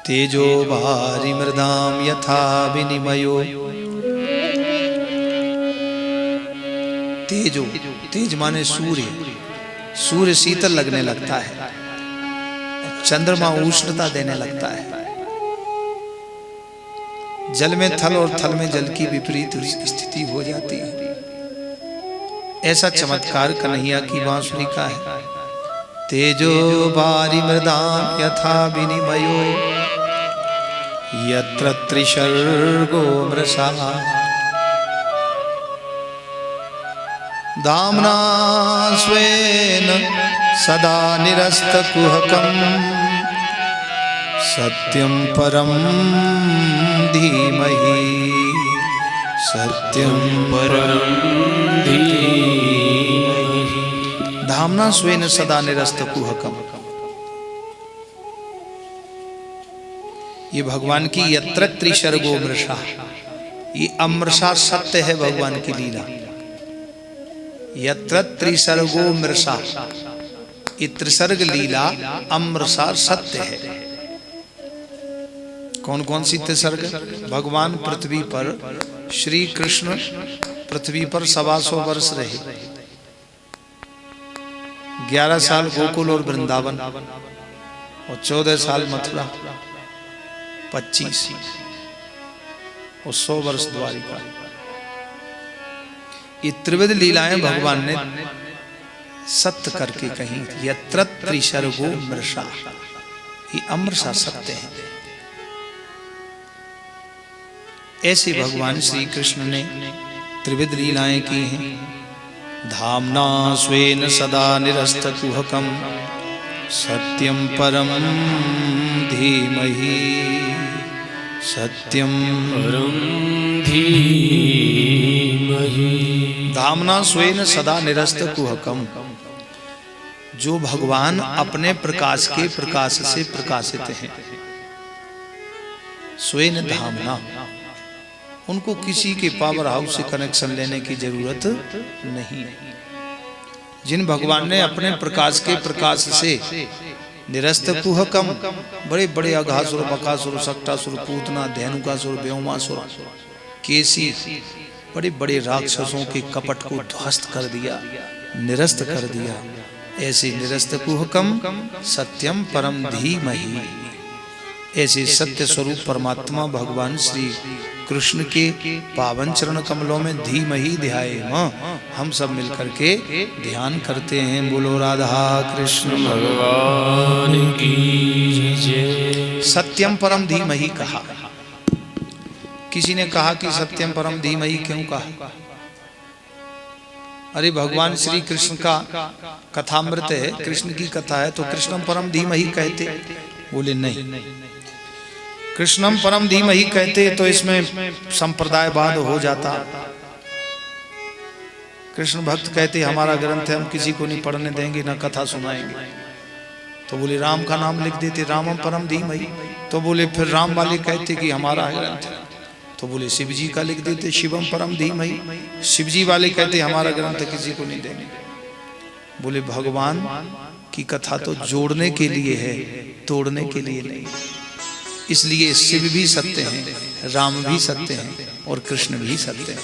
तेजो भारी मृदाम यथा विनिमयो। तेजो, तेज माने सूर्य, सूर्य शीतल लगने लगता है, चंद्रमा उष्णता देने लगता है। जल में थल और थल में जल की विपरीत स्थिति हो जाती है। ऐसा चमत्कार कन्हैया की बांसुरी का है। तेजो भारी मृदाम यथा विनिमयो यत्र त्रिसर्गो मृषा दाम्ना स्वेन सदा निरस्तकुहकं सत्यं परं धीमहि सत्यं परं धीमहि। धाम्ना स्वेन सदा निरस्तकुहकं, ये भगवान की यत्र त्रिसर्गो मृषा, ये अमृषा सत्य है भगवान की लीला। यत्र त्रिसर्गो मृषा, ये त्रिसर्ग लीला अमृषा सत्य है। कौन कौन सी त्रिसर्ग? भगवान पृथ्वी पर, श्री कृष्ण पृथ्वी पर 125 वर्ष रहे। 11 साल गोकुल और वृंदावन, और 14 साल मथुरा, 25 और 100 वर्ष द्वारिका। ये त्रिविध लीलाएं भगवान ने सत्य करके कही। यत्र त्रिशर्गो मृषा, ये अमृषा सत्य है। ऐसे भगवान श्री कृष्ण ने त्रिविध लीलाएं की हैं। धामना स्वेन सदा निरस्तकुहकम सत्यम परम धीमहि, सत्यम परम धीमहि। धामना स्वेन सदा निरस्त कुहकम, जो भगवान अपने प्रकाश के प्रकाश से प्रकाशित हैं। स्वेन धामना, उनको किसी के पावर हाउस से कनेक्शन लेने की जरूरत नहीं। जिन भगवान ने अपने प्रकाश के प्रकाश से निरस्त कुहकम, बड़े बड़े अघासुर, बकासुर, सक्टासुर, पूतना, धेनुकासुर, व्योमासुर, केसी, बड़े बड़े राक्षसों के कपट को ध्वस्त कर दिया, निरस्त कर दिया। ऐसे निरस्त कुहकम सत्यम परम धीमहि, ऐसे सत्य स्वरूप परमात्मा भगवान श्री कृष्ण के पावन चरण कमलों में धीमहि ध्यायेम, हम सब मिलकर के ध्यान करते हैं। बोलो राधा कृष्ण भगवान की जय। सत्यम परम धीमहि कहा। किसी ने कहा कि सत्यम परम धीमहि क्यों कहा? अरे भगवान श्री कृष्ण का कथामृत है, कृष्ण की कथा है, तो कृष्णम परम धीमहि कहते। बोले नहीं, कृष्णम परम धीमहि कहते तो इसमें संप्रदायवाद हो जाता। कृष्ण भक्त कहते हमारा ग्रंथ है, हम किसी को नहीं पढ़ने देंगे, ना कथा सुनाएंगे। तो बोले राम का नाम लिख देते, रामम परम धीमहि। तो बोले फिर राम वाले कहते कि हमारा ग्रंथ है, तो बोले शिव जी का लिख देते, शिवम परम धीमहि। शिव जी वाले कहते हमारा ग्रंथ किसी को नहीं देंगे। बोले भगवान की कथा तो जोड़ने के लिए है, तोड़ने के लिए नहीं। इसलिए शिव भी सत्य हैं, राम भी सत्य हैं और कृष्ण भी सत्य हैं।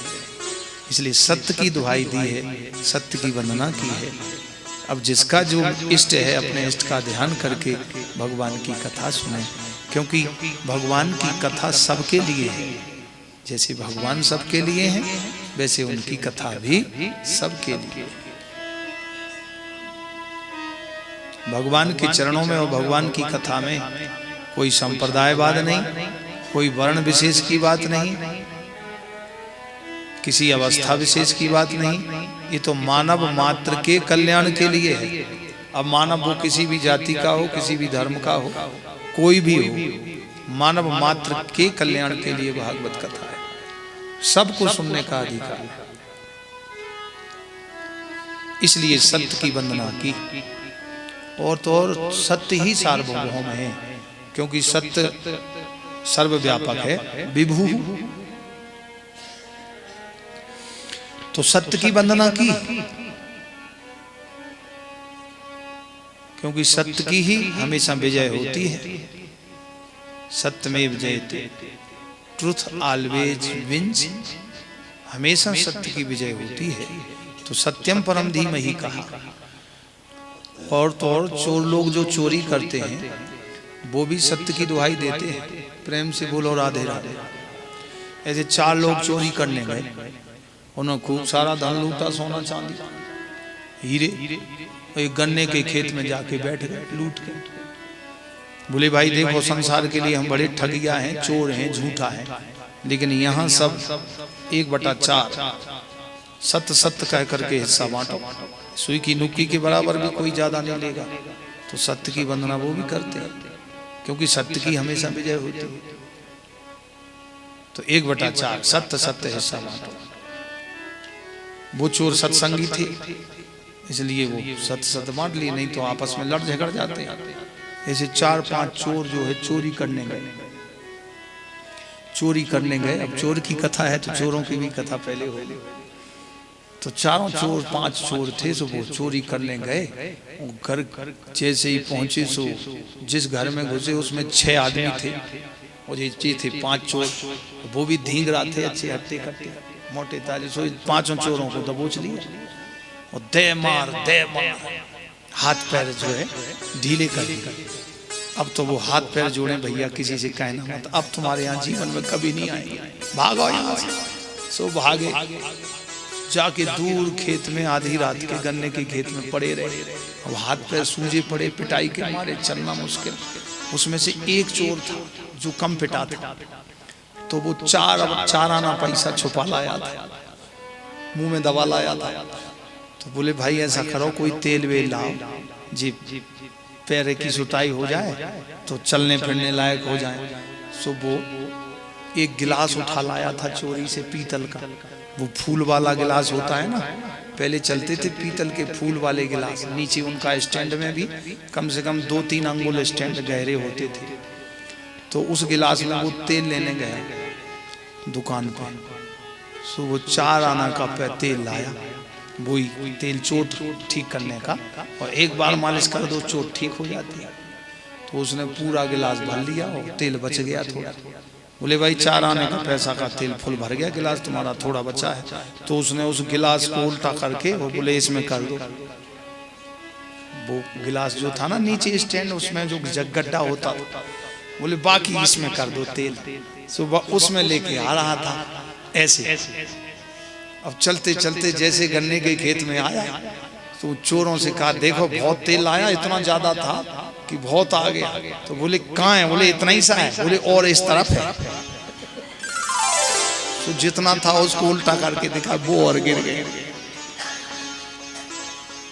इसलिए सत्य की दुहाई दी है, सत्य की वंदना की है। अब जिसका जो इष्ट है, अपने इष्ट का ध्यान करके भगवान की कथा सुने, क्योंकि भगवान की कथा सबके लिए है। जैसे भगवान सबके लिए हैं, वैसे उनकी कथा भी सबके लिए। भगवान के चरणों में और भगवान की कथा में कोई संप्रदायवाद नहीं, कोई वर्ण विशेष की बात नहीं, किसी अवस्था विशेष की बात नहीं। ये तो मानव मात्र के कल्याण के लिए है। अब मानव वो किसी भी जाति का हो, किसी भी धर्म का हो, कोई भी हो, मानव मात्र के कल्याण के लिए भागवत कथा है। सबको सुनने का अधिकार है। इसलिए सत्य की वंदना की। और तो और सत्य ही सार्वभौम है, क्योंकि सत्य सर्वव्यापक है, विभु। तो सत्य की वंदना की, क्योंकि सत्य की ही हमेशा विजय होती है। सत्यमेव जयते, ट्रुथ ऑलवेज विंस। हमेशा सत्य की विजय होती है। तो सत्यम परम धीमहि कहा। और तो और चोर लोग जो चोरी करते हैं, वो भी सत्य की दुहाई देते हैं। प्रेम से बोलो राधे राधे। ऐसे 4 लोग चोरी करने गए, उन्होंने खूब सारा धन लूटा, सोना चांदी, हीरे। एक गन्ने के खेत में जाके बैठ गए लूट के। बोले भाई देखो, संसार के लिए हम बड़े ठगिया हैं, चोर हैं, झूठा है, लेकिन यहाँ सब 1/4 सत्य सत्य कह करके हिस्सा बांटो। सुई की नुक्की के बराबर भी कोई ज्यादा नहीं लेगा। तो सत्य की वंदना वो भी करते हैं, क्योंकि सत्य की हमेशा विजय होती है। तो 1/4 सत्य सत्य हिस्सा बांटो। वो चोर सत्संगी थे, इसलिए वो सत्य सत्य बांट लिए, नहीं तो आपस में लड़ झगड़ जाते हैं। ऐसे 4-5 चोर जो है चोरी करने गए। चोरी करने गए, अब चोर की कथा है तो चोरों की भी कथा पहले हो गई। तो 5 चोर थे, सो वो चोरी करने गए। घर जैसे ही पहुंचे, सो जिस घर में घुसे उसमें 6 आदमी थे और ये थे 5 चोर। वो भी धींगरा थे, अच्छे हट्टे कट्टे मोटे ताजे। सो 5 चोरों को दबोच लिया और दे मार हाथ पैर जो है ढीले कर दिए। अब तो वो हाथ पैर जोड़े, भैया किसी से कहना मत, अब तुम्हारे यहाँ जीवन में कभी नहीं आएंगे, भागो यहाँ से। सो भागे, जाके दूर खेत में आधी रात के गन्ने के खेत में पड़े रहे। अब हाथ पैर सूजे पड़े, पिटाई के मारे चलना मुश्किल। उसमें से एक चोर था जो कम पिटा था, तो वो चार आना पैसा छुपा लाया था, मुंह में दबा लाया था। तो बोले भाई ऐसा करो, कोई तेल वेल लाओ, जी पैर की सुताई हो जाए तो चलने फिरने लायक हो जाए। सो वो एक गिलास उठा लाया था चोरी से, पीतल का, वो फूल वाला गिलास होता है ना, पहले चलते थे पीतल के फूल वाले गिलास। नीचे उनका स्टैंड में भी कम से कम 2-3 अंगुल स्टैंड गहरे होते थे। तो उस गिलास में वो तेल लेने गया दुकान पर। सो वो 4 आना का तेल लाया, वही तेल चोट ठीक करने का, और एक बार मालिश कर दो चोट ठीक हो जाती है। तो उसने पूरा गिलास भर लिया और तेल बच गया थोड़ा। बोले भाई 4 आने का पैसा का तेल फुल भर गया, गिलास तुम्हारा थोड़ा बचा है। तो उसने उस गिलास को उल्टा करके वो बोले इसमें कर दो। वो गिलास जो था ना नीचे स्टैंड, उसमें जो गड्ढा होता, बोले बाकी इसमें कर दो तेल। सुबह उसमें लेके आ रहा था ऐसे। अब चलते चलते जैसे गन्ने के खेत में आया तो चोरों से कहा देखो बहुत तेल आया, इतना ज्यादा था कि बहुत आ गया। तो बोले कहाँ है? बोले इतना ही सा है। बोले और इस तरफ है। तो जितना था उसको उल्टा करके दिखा, वो और गिर गए।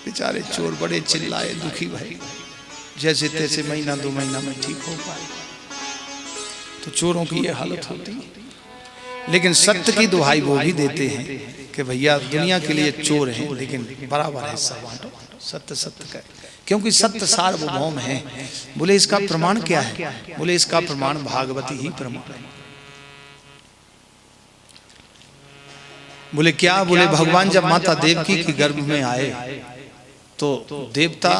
बेचारे चोर बड़े चिल्लाए, दुखी भाई, जैसे तैसे महीना 2 महीना में ठीक हो पाए। तो चोरों की ये हालत होती है। लेकिन सत्य की दुहाई वो भी देते हैं कि भैया दुनिया के लिए चोर हैं, लेकिन बराबर हिस्सा बांटो, सत्य सत्य का, क्योंकि सत्य सार्वभौम है। बोले इसका प्रमाण क्या है? बोले इसका प्रमाण भागवती ही प्रमाण है। बोले क्या? बोले भगवान जब माता देवकी के गर्भ में आए तो देवता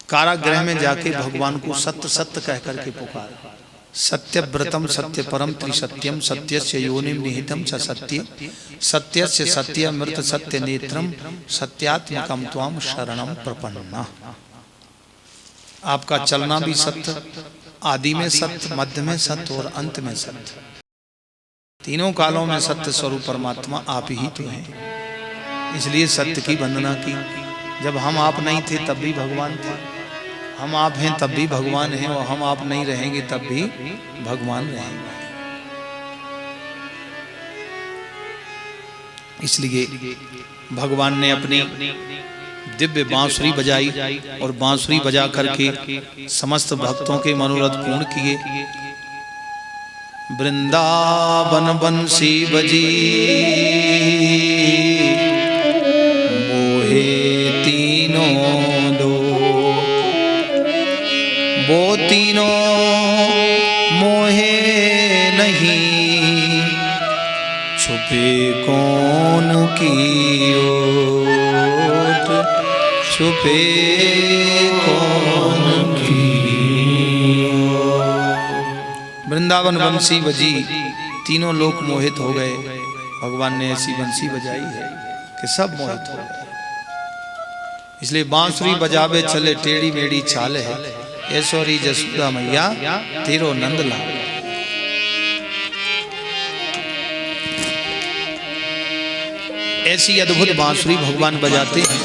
कारागृह में जाके भगवान को सत्य सत्य कह करके पुकारा। सत्यव्रतम सत्य परम त्रिसत्यम सत्यस्य योनिम निहितम च सत्य सत्यस्य सत्यमृत सत्य नेत्रम सत्यात्मकम त्वाम शरणम प्रपन्ना। आपका चलना भी सत्य, आदि में सत्य, मध्य में सत्य और अंत में सत्य, तीनों कालों में सत्य स्वरूप परमात्मा आप ही तो हैं। इसलिए सत्य की वंदना की। जब हम आप नहीं थे तब भी भगवान थे, हम आप हैं तब भी भगवान हैं, और हम आप नहीं रहेंगे तब भी भगवान रहेंगे। इसलिए भगवान ने अपनी दिव्य बांसुरी बजाई, और बांसुरी बजा करके समस्त भक्तों के मनोरथ पूर्ण किए। वृंदावन बंसी बजी मोहे तीनों वो तीनों मोहे नहीं, छुपे कौन की ओट, छुपे कौन की ओट। वृंदावन बंसी बजी, तीनों लोग मोहित हो गए। भगवान ने ऐसी बंसी बजाई है कि सब मोहित हो गए। इसलिए बांसुरी बजावे चले टेढ़ी मेढ़ी चाल है, ऐश्वरी जसोदा मैया तेरो नंद लाल। ऐसी अद्भुत बांसुरी भगवान बजाते हैं,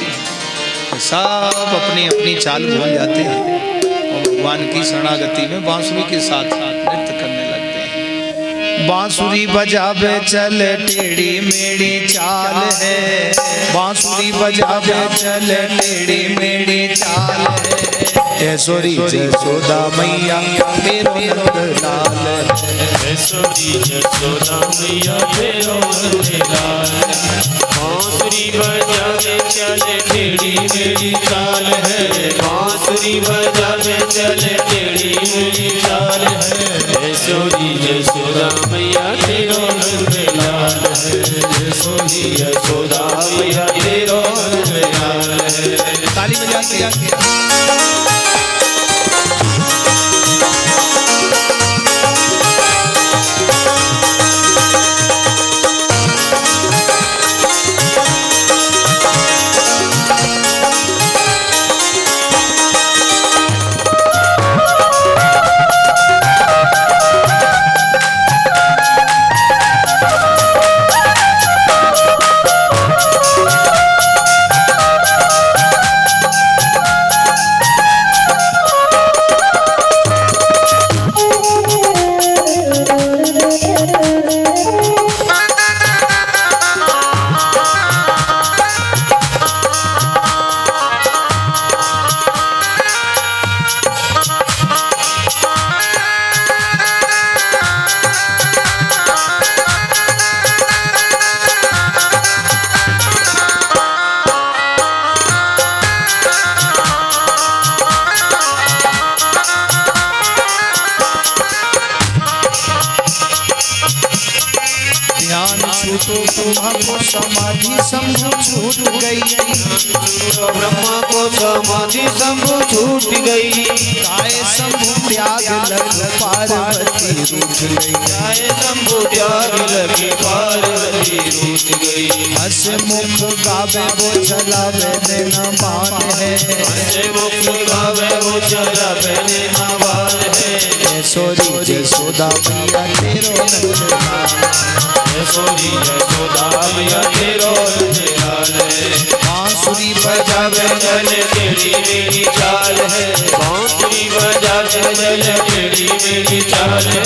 सब अपनी अपनी चाल भूल जाते हैं और भगवान की शरणागति में बांसुरी के साथ नृत्य करने लगते हैं। बांसुरी बजावे चले टेढ़ी मेढ़ी चाल है, बांसुरी बजावे चले टेढ़ी मेढ़ी चाल है, ऐश्वरी जसोदा मैया तेरो नंद लाल, ऐश्वरी जसोदा मैया तेरो नंद लाल। बांसुरी बजावे चले टेढ़ी मेढ़ी चाल है, बांसुरी बजावे चले टेढ़ी मेढ़ी चाल है, ऐश्वरी जसोदा मैया तेरो नंद लाल है, ऐश्वरी जसोदा मैया तेरो नंद लाल है। ताली बजा के तो ब्रह्मा को समाधि शंभु छूट गई, ब्रह्मा को समाधि शंभु छूट गई। गाय शंभु त्याग लग पार्वती रूठ गई, गाय शंभु त्याग लगे पार्वती रूठ गई। हंस मुख गावे वो चलावे न मान है, हंस मुख गावे वो चलावे न मान है। यशोरी यशोदा मैया तेरो नंदलाल, यशोरी यशोदा मैया तेरो नंदलाल है। बांसुरी बजावे चले टेढ़ी मेरी चाल है, बांसुरी बजावे चले टेढ़ी मेरी चाल है।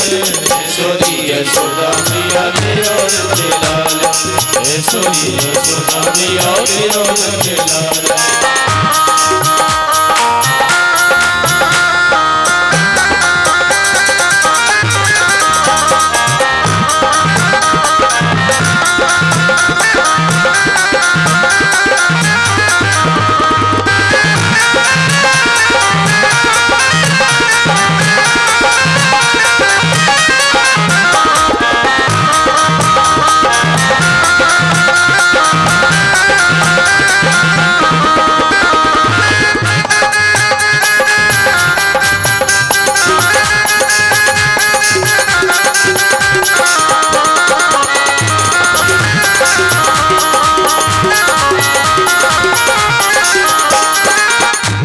यशोरी यशोदा मैया तेरो नंदलाल, यशोरी यशोदा मैया तेरो नंदलाल।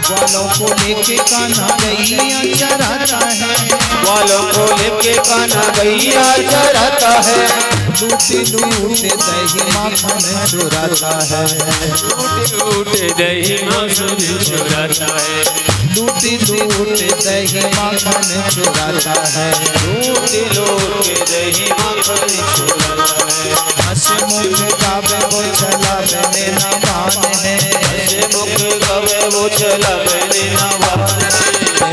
ग्वालों को लेके कान्हा गैया चराता है, लूटे लूटे दही माखन चुराता है, लूटे दही माखन चुराता है, लूटे लूटे दही माखन चुराता है, लूटे लूटे दही माखन चुराता है। हंस मुख गावे वो चलावे न मान है, हंस मुख गावे वो चलावे न मान है।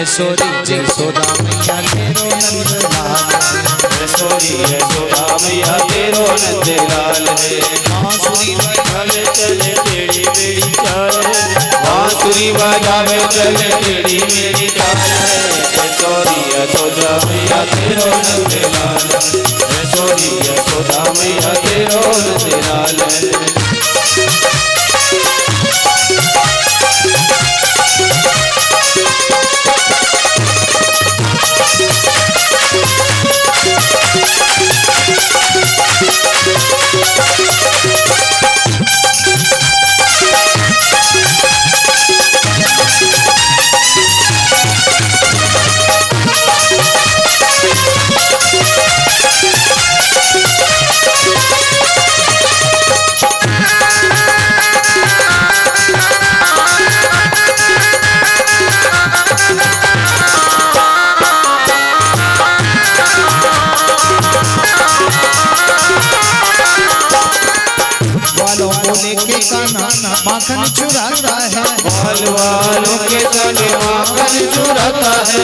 यशोरी यशोदा मैया तेरो नंदलाल, यशोरी यशोदा मैया तेरो नंदलाल है। बांसुरी बजावे चले टेढ़ी मेरी चाल है, बांसुरी बजावे चले टेढ़ी मेरी चाल है। यशोरी यशोदा मैया तेरो नंदलाल, यशोरी यशोदा मैया तेरो नंदलाल है। माखन चुराता है, ग्वाल वालों के तने माखन चुराता है,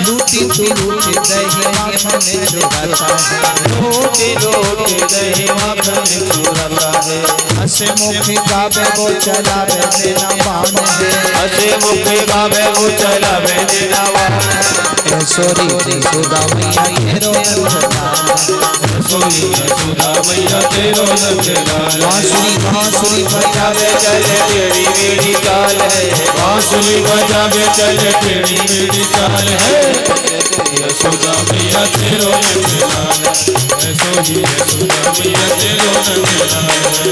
लूटी लूटी दही माखन चुराता है, लूटी लूटी दही माखन चुराता है। हंस मुख गावे वो चलावे न मान है, हंस मुख गावे वो चलावे न मान है। यशोरी यशोदा मैया तेरो नंदलाल, यशोरी यशोदा मैया तेरो नंदलाल। बांसुरी बांसुरी बजावे चले टेढ़ी मेरी चाल है, बांसुरी बजावे चले टेढ़ी मेरी चाल है। यशोदा मैया तेरो नंदलाल, यशोरी यशोदा मैया तेरो नंदलाल।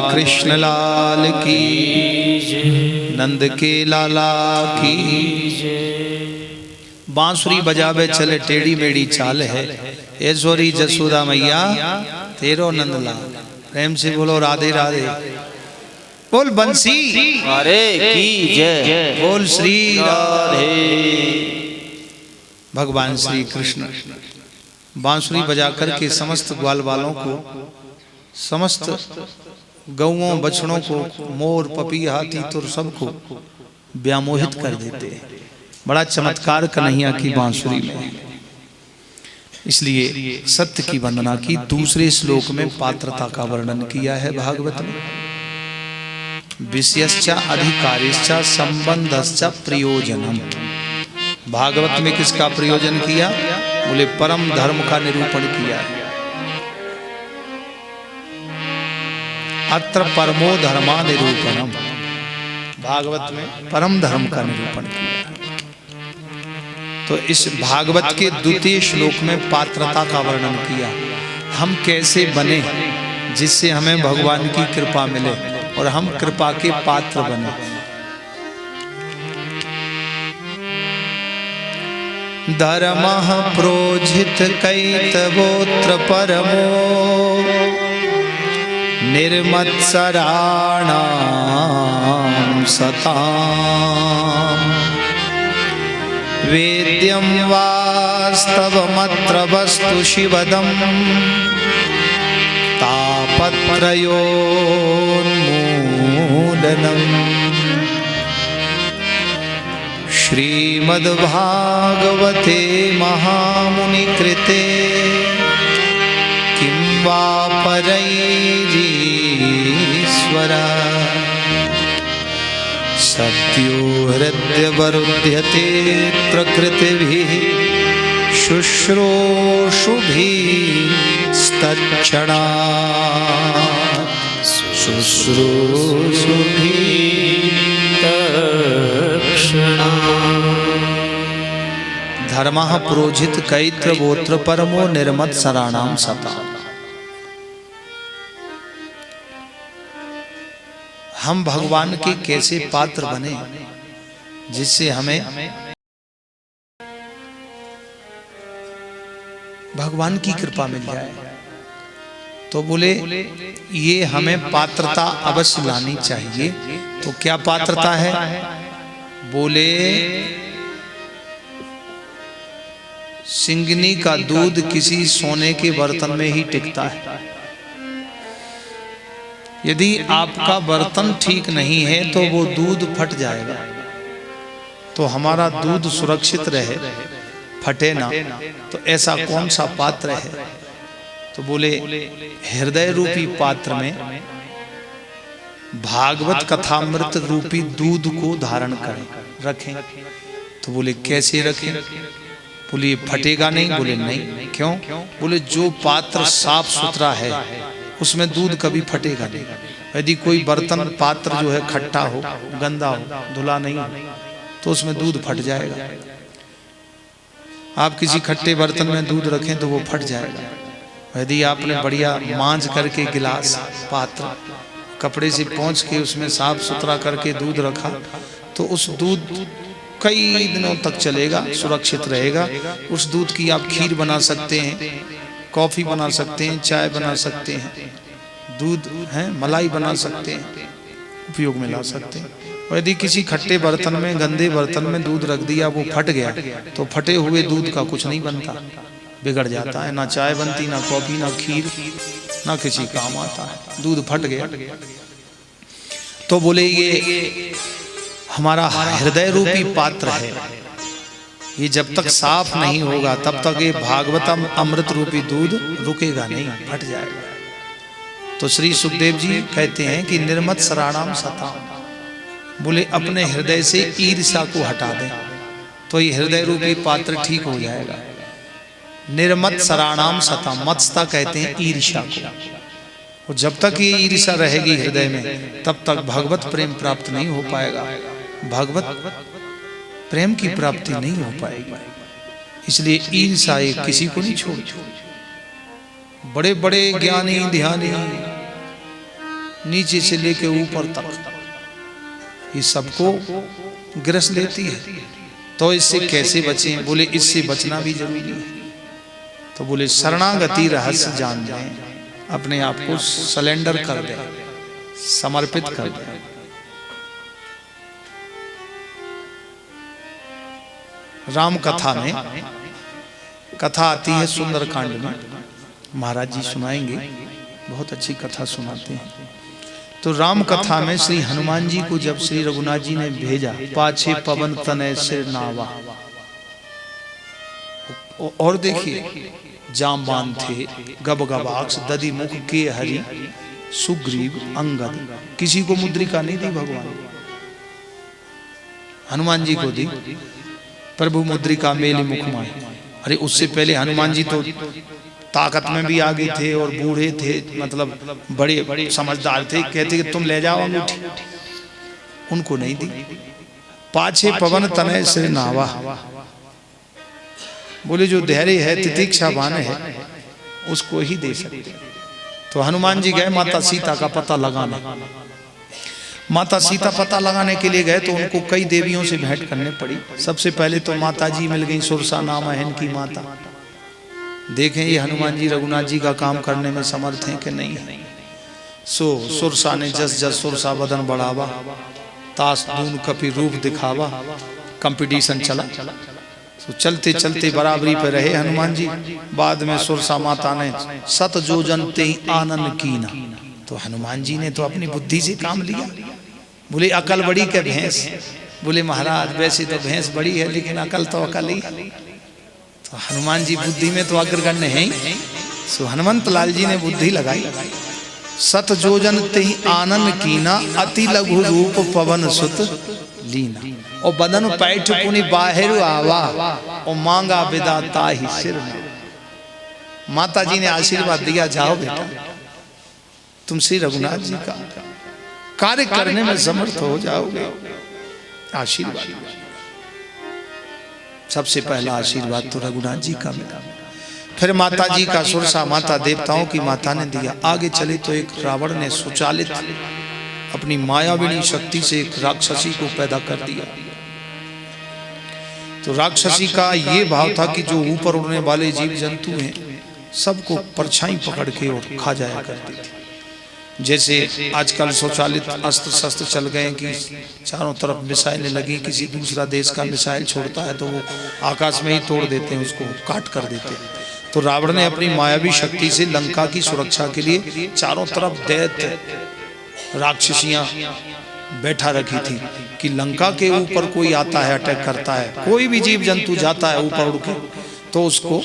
कृष्ण लाल की, नंद के लाला की। बांसुरी बजावे चले टेढ़ी मेढ़ी चाल है, ऐश्वरी जसोदा मैया तेरो नंदलाल। प्रेम से बोलो राधे राधे। बोल बंसी अरे की जय। बोल श्री राधे। भगवान श्री कृष्ण बांसुरी बजाकर के समस्त ग्वाल वालों को, समस्त गौओं बछड़ों को, मोर पपी हाथी तुर सबको व्यामोहित कर देते हैं। बड़ा चमत्कार कन्हैया की बांसुरी में। इसलिए सत्य की वंदना की। दूसरे श्लोक में पात्रता का वर्णन किया है भागवत में। विषयश्च अधिकारिश्च संबंधश्च प्रयोजनम। भागवत में किसका प्रयोजन किया? बोले परम धर्म का निरूपण किया है। अत्र परमो धर्मा निरूपणम। भागवत में परम धर्म का निरूपण किया है। तो इस भागवत के द्वितीय श्लोक में पात्रता का वर्णन किया। हम कैसे बने जिससे हमें भगवान की कृपा मिले और हम कृपा के पात्र बने। धर्मः प्रोजित कैतवोत्र परमो निर्मत्सराणां सताम्। वेद्यं वास्तवमत्र वस्तु शिवदम् तापत्रयोन्मूलनम्। श्रीमद्भागवते महामुनिकृते किं वा परैरीश्वरा। सत्यो हृदयवरुध्यते प्रकृतिभिः शुश्रूषुभिस्तत्क्षणात्। धर्मः प्रोजित कैत्रवोत्र परमो निर्मत्सराणां सताम्। हम भगवान के कैसे पात्र बने जिससे हमें भगवान की कृपा मिल जाए। तो बोले ये हमें पात्रता अवश्य लानी चाहिए। तो क्या पात्रता है? बोले सिंगनी का दूध किसी सोने के बर्तन में ही टिकता है। यदि आपका बर्तन ठीक नहीं है तो वो दूध फट जाएगा। तो हमारा दूध सुरक्षित रहे, फटे ना, तो ऐसा कौन सा पात्र है? तो बोले हृदय रूपी पात्र में भागवत कथामृत रूपी दूध को धारण करें, रखें। तो बोले कैसे रखें? बोले फटेगा नहीं? बोले नहीं। क्यों? बोले जो पात्र साफ सुथरा है उसमें दूध कभी फटेगा नहीं। यदि कोई बर्तन पात्र जो है खट्टा हो, गंदा हो, धुला नहीं हो, तो उसमें दूध फट जाएगा। आप किसी खट्टे बर्तन में दूध रखें तो वो फट जाएगा। यदि आपने बढ़िया मांझ करके गिलास पात्र कपड़े से पोंछ के उसमें साफ सुथरा करके दूध रखा तो उस दूध कई दिनों तक चलेगा, सुरक्षित रहेगा। उस दूध की आप खीर बना सकते हैं, कॉफी बना सकते हैं, चाय बना सकते हैं, दूध है मलाई बना सकते हैं, उपयोग में ला सकते हैं। और यदि किसी खट्टे बर्तन में, गंदे बर्तन में दूध रख दिया, वो फट गया, तो फटे हुए दूध का कुछ नहीं बनता, बिगड़ जाता है। ना चाय बनती, ना कॉफी, ना खीर, ना किसी काम आता है। दूध फट गया। तो बोले ये हमारा हृदय रूपी पात्र है। ये जब तक साफ नहीं होगा तब तक ये भागवतम अमृत रूपी दूध रुकेगा नहीं, फट जाएगा। तो श्री सुखदेव जी कहते हैं कि निर्मत्सराणाम सताम। बोले अपने हृदय से ईर्ष्या को हटा दें तो ये हृदय रूपी पात्र ठीक हो जाएगा। निर्मत्सराणाम सताम, मत्सता कहते हैं ईर्ष्या को। और जब तक ये ईर्ष्या रहेगी हृदय में तब तक भगवत प्रेम प्राप्त नहीं हो पाएगा, भगवत प्रेम की प्राप्ति नहीं हो पाएगी। इसलिए ईर्ष्या किसी को नहीं छोड़ती। बड़े बड़े ज्ञानी ध्यानी नीचे से लेके ऊपर तक ये सबको ग्रस लेती है। तो इससे कैसे बचें? बोले इससे बचना भी जरूरी है। तो तो बोले शरणागति रहस्य जान जाए, अपने आप को सलेंडर कर दे, समर्पित कर दे। राम कथा में कथा आती है सुंदरकांड में, महाराज जी सुनाएंगे, बहुत अच्छी कथा सुनाते हैं। तो राम कथा में श्री हनुमान जी को जब श्री रघुनाथ जी ने भेजा, पाछे पवन तनय सिर नावा, और देखिए जामबान थे, गबगबाक्ष दधि मुख के हरि सुग्रीव अंगद, किसी को मुद्रिका नहीं दी भगवान, हनुमान जी को दी, प्रभु मुद्रिका मेली मुख माई। अरे उससे पहले हनुमान जी तो ताकत में भी आगे थे और बूढ़े थे, मतलब बड़े समझदार थे, कहते कि तुम ले जाओ अंगूठी, उनको नहीं दी। पाछे पवन तनय सिर नावा, बोले जो धैर्य है तितिक्षावान है उसको ही दे सकते। तो हनुमान जी गए माता सीता का पता लगाने, माता सीता पता लगाने के लिए गए तो उनको कई देवियों से भेंट करने पड़ी। सबसे पहले तो माता जी मिल गई, सुरसा नाम है इनकी माता। देखें ये हनुमान जी रघुनाथ जी का काम करने में समर्थ हैं कि नहीं है। सो सुरसा ने जस जस सुरसा बदन बढ़ावा, तास दून कपि रूप दिखावा, कंपटीशन चला। तो चलते चलते बराबरी पे रहे हनुमान जी। बाद में सुरसा माता ने सत जो जनते आनंद कीना, तो हनुमान जी ने तो अपनी बुद्धि से काम लिया। बोले अकल बड़ी क्या भैंस, बोले महाराज वैसे तो भैंस बड़ी है लेकिन अकल तो अकल ही। तो हनुमान जी बुद्धि में तो अग्रगण्य है ही। सो हनुमंत लाल जी ने बुद्धि लगाई। सत जोजन ते आनंद कीना, अति लघु रूप पवन सुत लीना, और बदन पैठ पुनि बाहिर आवा, और मांगा विदाता ही सिर। माता जी ने आशीर्वाद दिया, जाओ बेटा तुम श्री रघुनाथ जी का कार्य करने में समर्थ हो जाओगे। आशीर्वाद, सबसे पहला आशीर्वाद तो रघुनाथ जी का मिला। फिर माता जी का, सुरसा माता देवताओं की माता ने दिया। आगे चले तो एक रावण ने सुचालित अपनी मायाविनी शक्ति से एक राक्षसी को पैदा कर दिया। तो राक्षसी का ये भाव था कि जो ऊपर उड़ने वाले जीव जंतु हैं सबको परछाई पकड़ के और खा जाया करती थी। जैसे आजकल स्वचालित अस्त्र शस्त्र चल गए कि चारों तरफ मिसाइलें लगी, किसी दूसरा देश का मिसाइल छोड़ता है तो वो आकाश में ही तोड़ देते हैं, उसको काट कर देते हैं। तो रावण ने अपनी मायावी शक्ति से लंका की सुरक्षा के लिए चारों तरफ दैत्य राक्षसियां बैठा रखी थी कि लंका के ऊपर कोई आता है, अटैक करता है, कोई भी जीव जंतु जाता है ऊपर उड़ के तो उसको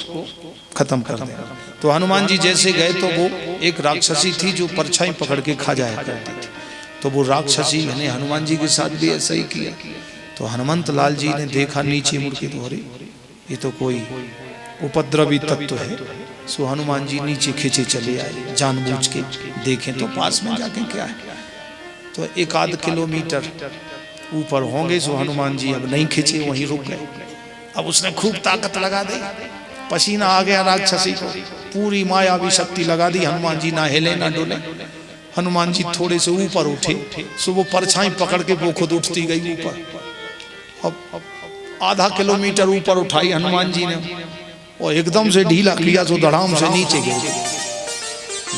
खत्म कर देना। तो हनुमान जी जैसे गए तो वो एक राक्षसी थी जो परछाई पकड़ के खा जाया करती थी। तो वो राक्षसी ने हनुमान जी के साथ भी ऐसा ही किया। तो हनुमंत लाल जी ने देखा नीचे मुड़ के, तो अरे ये तो कोई उपद्रवी तत्व है। सो हनुमान जी नीचे खींचे चले आए, जानबूझ के देखें तो पास में जाके क्या है। तो 1-8 किलोमीटर ऊपर होंगे। सो हनुमान जी अब नहीं खींचे, वहीं रुक गए। अब उसने खूब ताकत लगा दी, पसीना आ गया राक्षसी को, पूरी मायावी शक्ति लगा दी। हनुमान जी ना हिले ना डोले। हनुमान जी थोड़े से ऊपर उठे, सो वो परछाई पकड़ के वो खुद उठती गई ऊपर। अब आधा किलोमीटर ऊपर उठाई हनुमान जी ने और एकदम से ढीला किया तो धड़ाम से नीचे गिर,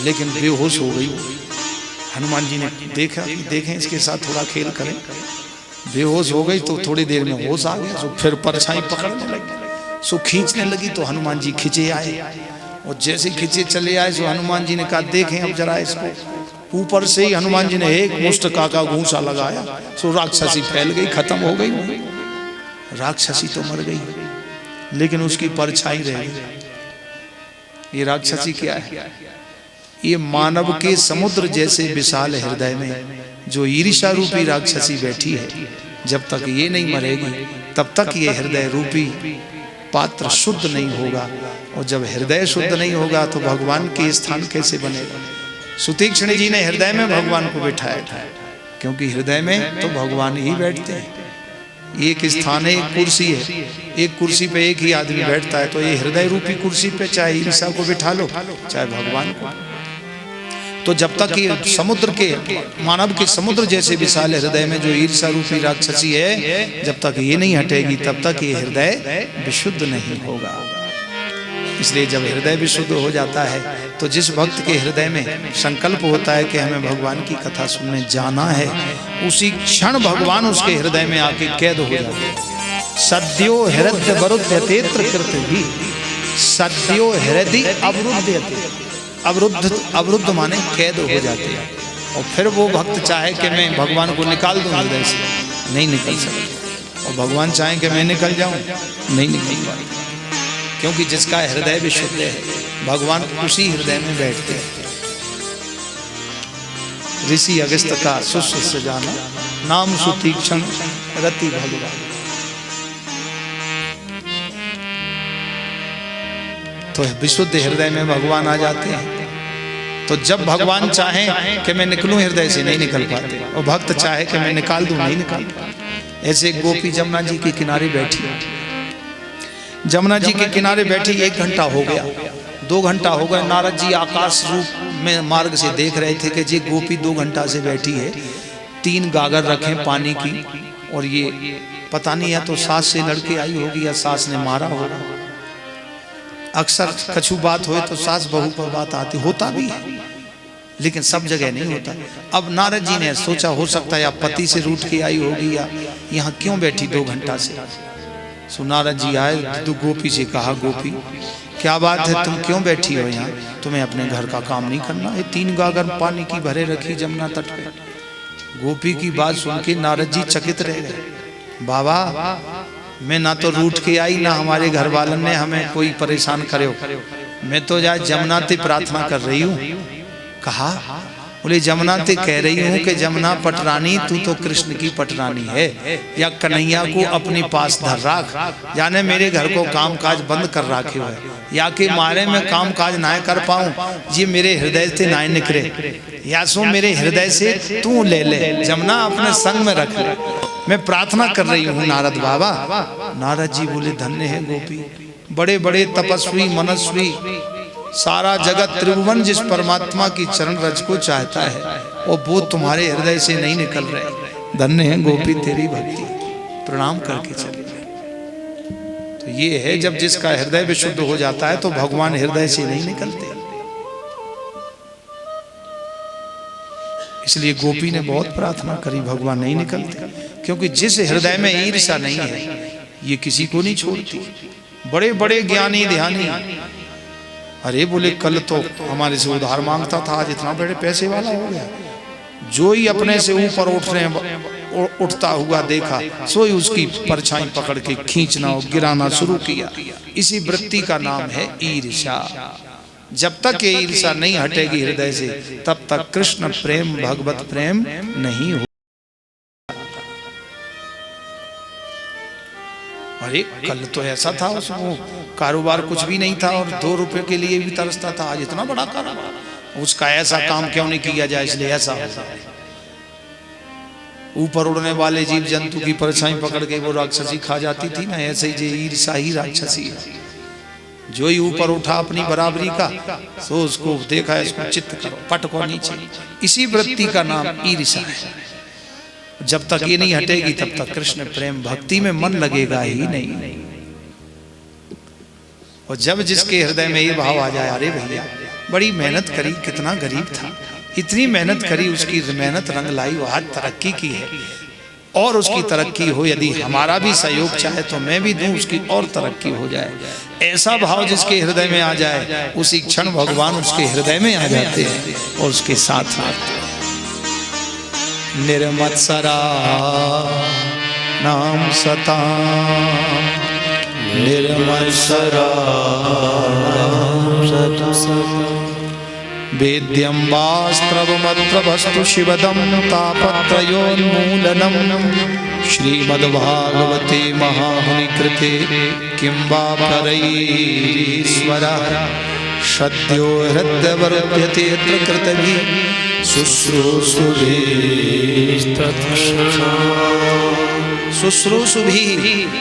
लेकिन बेहोश हो गई। हनुमान जी ने देखा कि देखें इसके साथ थोड़ा खेल करें। बेहोश हो गई तो थोड़ी देर में होश आ गया। तो फिर परछाई पकड़ने लगी, सो खींचने लगी। तो हनुमान जी खींचे आए और जैसे खींचे चले आए सो हनुमान जी ने कहा देखें अब जरा इसको। ऊपर से ही हनुमान जी ने एक मुष्टिका का घूंसा लगाया, सो राक्षसी फैल गई, खत्म हो गई। राक्षसी तो मर गई लेकिन उसकी परछाई रह गई। ये राक्षसी क्या है? ये मानव के समुद्र जैसे विशाल हृदय में जो ईर्ष्या रूपी राक्षसी बैठी है, जब तक ये नहीं मरेगी तब तक ये हृदय रूपी पात्र शुद्ध नहीं होगा। और जब हृदय शुद्ध नहीं होगा तो भगवान के स्थान कैसे बनेगा? सुतीक्ष्ण जी ने हृदय में भगवान को बिठाया था, क्योंकि हृदय में तो भगवान ही बैठते हैं। एक स्थान है, एक कुर्सी है, एक कुर्सी पे एक ही आदमी बैठता है। तो ये हृदय रूपी कुर्सी पे चाहे ईर्ष्या को बिठा लो चाहे भगवान को। तो जब तक ये समुद्र के मानव के समुद्र जैसे विशाल हृदय में जो ईर्ष्या रूपी राक्षसी है, जब तक ये नहीं हटेगी तब तक ये हृदय विशुद्ध नहीं होगा। इसलिए जब हृदय विशुद्ध हो जाता है तो जिस भक्त के हृदय में संकल्प होता है कि हमें भगवान की कथा सुनने जाना है, उसी क्षण भगवान उसके हृदय में आके कैद हो जाते हैं। सद्यो हृदय वरुध्यते कृत भी, सद्यो हृदय अवरुद्ध माने कैद हो जाते हैं। और फिर वो भक्त चाहे कि मैं भगवान को निकाल दूं हृदय से, नहीं निकल सकते। और भगवान चाहे कि मैं निकल जाऊं, नहीं निकल पाते, क्योंकि जिसका हृदय विशुद्ध है भगवान उसी हृदय में बैठते हैं। ऋषि अगस्त का सुश्र से जाना, नाम सुतीक्षण रति भगवान। तो विशुद्ध हृदय में भगवान आ जाते हैं। तो जब भगवान चाहे कि मैं निकलूं हृदय से, नहीं निकल पाते, और भक्त चाहे कि मैं निकाल दूं, नहीं निकाल पाते। ऐसे गोपी जमुना जी के किनारे बैठी, जमुना जी के किनारे बैठी 1 घंटा हो गया, 2 घंटा हो गया। नारद जी आकाश रूप में मार्ग से देख रहे थे कि जी गोपी 2 घंटा से बैठी है, 3 गागर रखे पानी की, और ये पता नहीं या तो सास से लड़के आई होगी या सास ने मारा होगा। अक्सर कछु बात होए तो सास बहू पर बात आती, होता भी है, लेकिन सब जगह नहीं होता। अब नारद जी ने सोचा हो सकता है या पति से रूठ के आई होगी, या यहाँ क्यों बैठी 2 घंटा से। सो नारद जी आए, तो गोपी से कहा, गोपी क्या बात है, तुम क्यों बैठी हो यहाँ, तुम्हें अपने घर का काम नहीं करना है? 3 गागर पानी की भरे रखी जमुना तट पे। गोपी की बात सुन के नारद जी चकित रह गए। बाबा, मैं ना तो रूठ के आई, ना हमारे घर वालन ने हमें कोई परेशान करे, मैं तो जा जमुना ते प्रार्थना कर रही हूँ। कहा, बोले जमुना ते कह रही हूँ कि जमुना पटरानी, तू तो कृष्ण की पटरानी है, या कन्हैया को अपने पास धर राख, जाने मेरे घर को काम काज बंद कर रखे हुए, या कि मारे में काम काज ना कर पाऊं, ये मेरे हृदय से ना निकले, या सो मेरे हृदय से तू ले ले, जमुना अपने संग में रख ले, मैं प्रार्थना कर रही हूँ नारद बाबा। नारद जी बोले, धन्य है गोपी, बड़े बड़े तपस्वी मनस्वी, सारा जगत त्रिभुवन जिस परमात्मा की चरण रज को चाहता है, और वो तुम्हारे हृदय से नहीं निकल रहे। धन्य है गोपी तेरी भक्ति, प्रणाम करके चले गए। तो ये है, जब जिसका हृदय विशुद्ध हो जाता है तो भगवान हृदय से नहीं निकलते। इसलिए गोपी ने बहुत प्रार्थना करी, भगवान नहीं निकलते, क्योंकि जिस हृदय में ईर्ष्या नहीं है ये किसी को नहीं छोड़ती। बड़े बड़े ज्ञानी ध्यानी, अरे बोले कल तो हमारे से उधार मांगता था, आज इतना बड़े पैसे वाला हो गया। जो ही अपने से ऊपर उठता हुआ देखा, सो ही उसकी परछाई पकड़ के खींचना और गिराना शुरू किया। इसी वृत्ति का नाम है ईर्ष्या। जब तक ये ईर्ष्या नहीं हटेगी हृदय से, तब तक कृष्ण प्रेम, भगवत प्रेम नहीं हो। अरे कल तो ऐसा था, उसको कारोबार कुछ भी नहीं था और 2 रुपए के लिए भी तरसता था, आज इतना बड़ा कारोबार। उसका ऐसा काम क्यों नहीं किया जाए, इसलिए ऐसा होता है। ऊपर उड़ने वाले जीव जंतु की परछाई पकड़ के वो राक्षसी खा जाती थी ना, ऐसे ही ईर्ष्या ही राक्षसी है। जो ही ऊपर उठा अपनी बराबरी का, सो उसको देखा, इसको चित्त करो, पट को नीचे। इसी वृत्ति का नाम ईर्ष्या है। जब तक ये नहीं हटेगी तब तक कृष्ण प्रेम भक्ति में मन लगेगा ही नहीं। और जब जिसके हृदय में ये भाव आ जाए, अरे भैया बड़ी मेहनत करी, कितना गरीब था, इतनी मेहनत करी, उसकी मेहनत रंग लाई, वो आज तरक्की की है, और उसकी तरक्की हो, यदि हमारा भी सहयोग चाहे तो मैं भी दूं, उसकी और तरक्की हो जाए। ऐसा भाव जिसके हृदय में आ जाए, उसी क्षण भगवान उसके हृदय में आ जाते हैं और उसके साथ रहते हैं। निर्मत्सरा नाम सता, निर्मत्सरा नाम सता, वेद्यं वास्त्रवमत्र वस्तु शिवदं तापत्रयोन्मूलनं, श्रीमद्भागवते महामुनिकृते किं वा परैरीश्वरः, सद्यो हृद्यवरुध्यते कृतभिः शुश्रूषुभिः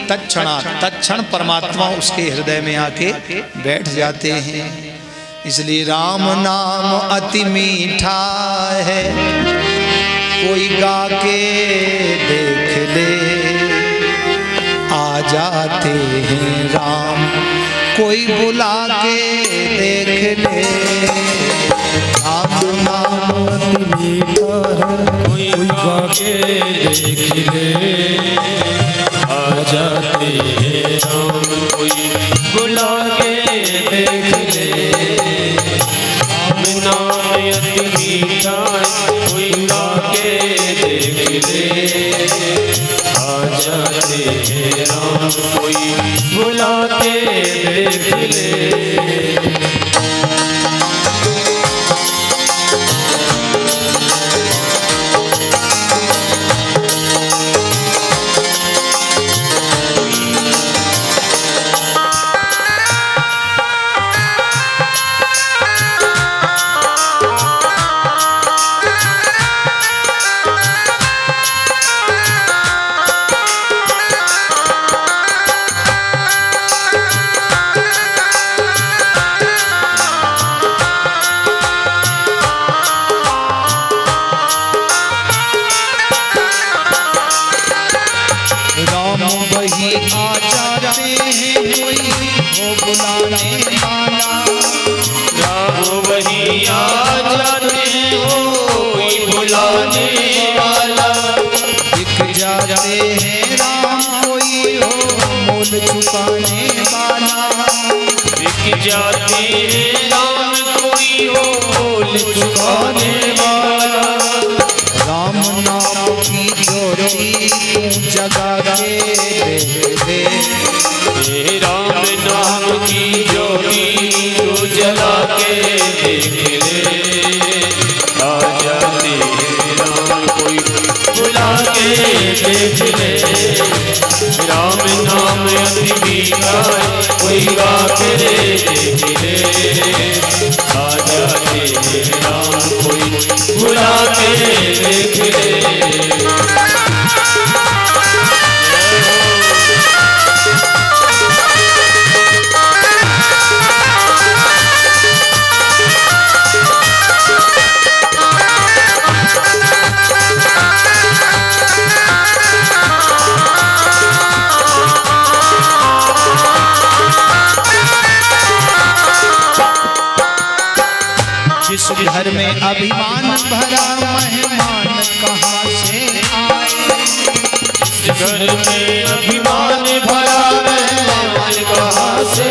तत्क्षणात्, तत्क्षण परमात्मा उसके हृदय में आके बैठ जाते हैं। इसलिए राम नाम अति मीठा है, कोई गा के देख ले, आ जाते हैं राम कोई बुला के देख ले, राम नाम अति मीठा है, कोई गा के देख ले, आ जाते हैं राम। कोई बुला के देख ले, राम नाम अति मीठा है, कोई गा के देख ले, आ जाते हैं राम। कोई बुला के देख ले। वही आ जाते हैं, कोई हो बुलाने वाला, राम वही आ जाते हैं, कोई बुलाने वाला, दिख जाते हैं राम कोई हो मोल चुकाने वाला, दिख जाते हैं राम कोई हो मोल चुकाने वाला, राम नाम की ज्योति जगा के दे, हे राम नाम की ज्योति तू जला के देख ले, आ जाते हैं राम कोई बुला के देख ले, राम नाम अति मीठा कोई गा के देख ले, आ जाते हैं राम कोई बुला के देख ले। जिस घर में अभिमान भरा मेहमान कहाँ से आए, घर में अभिमान भरा मेहमान कहाँ से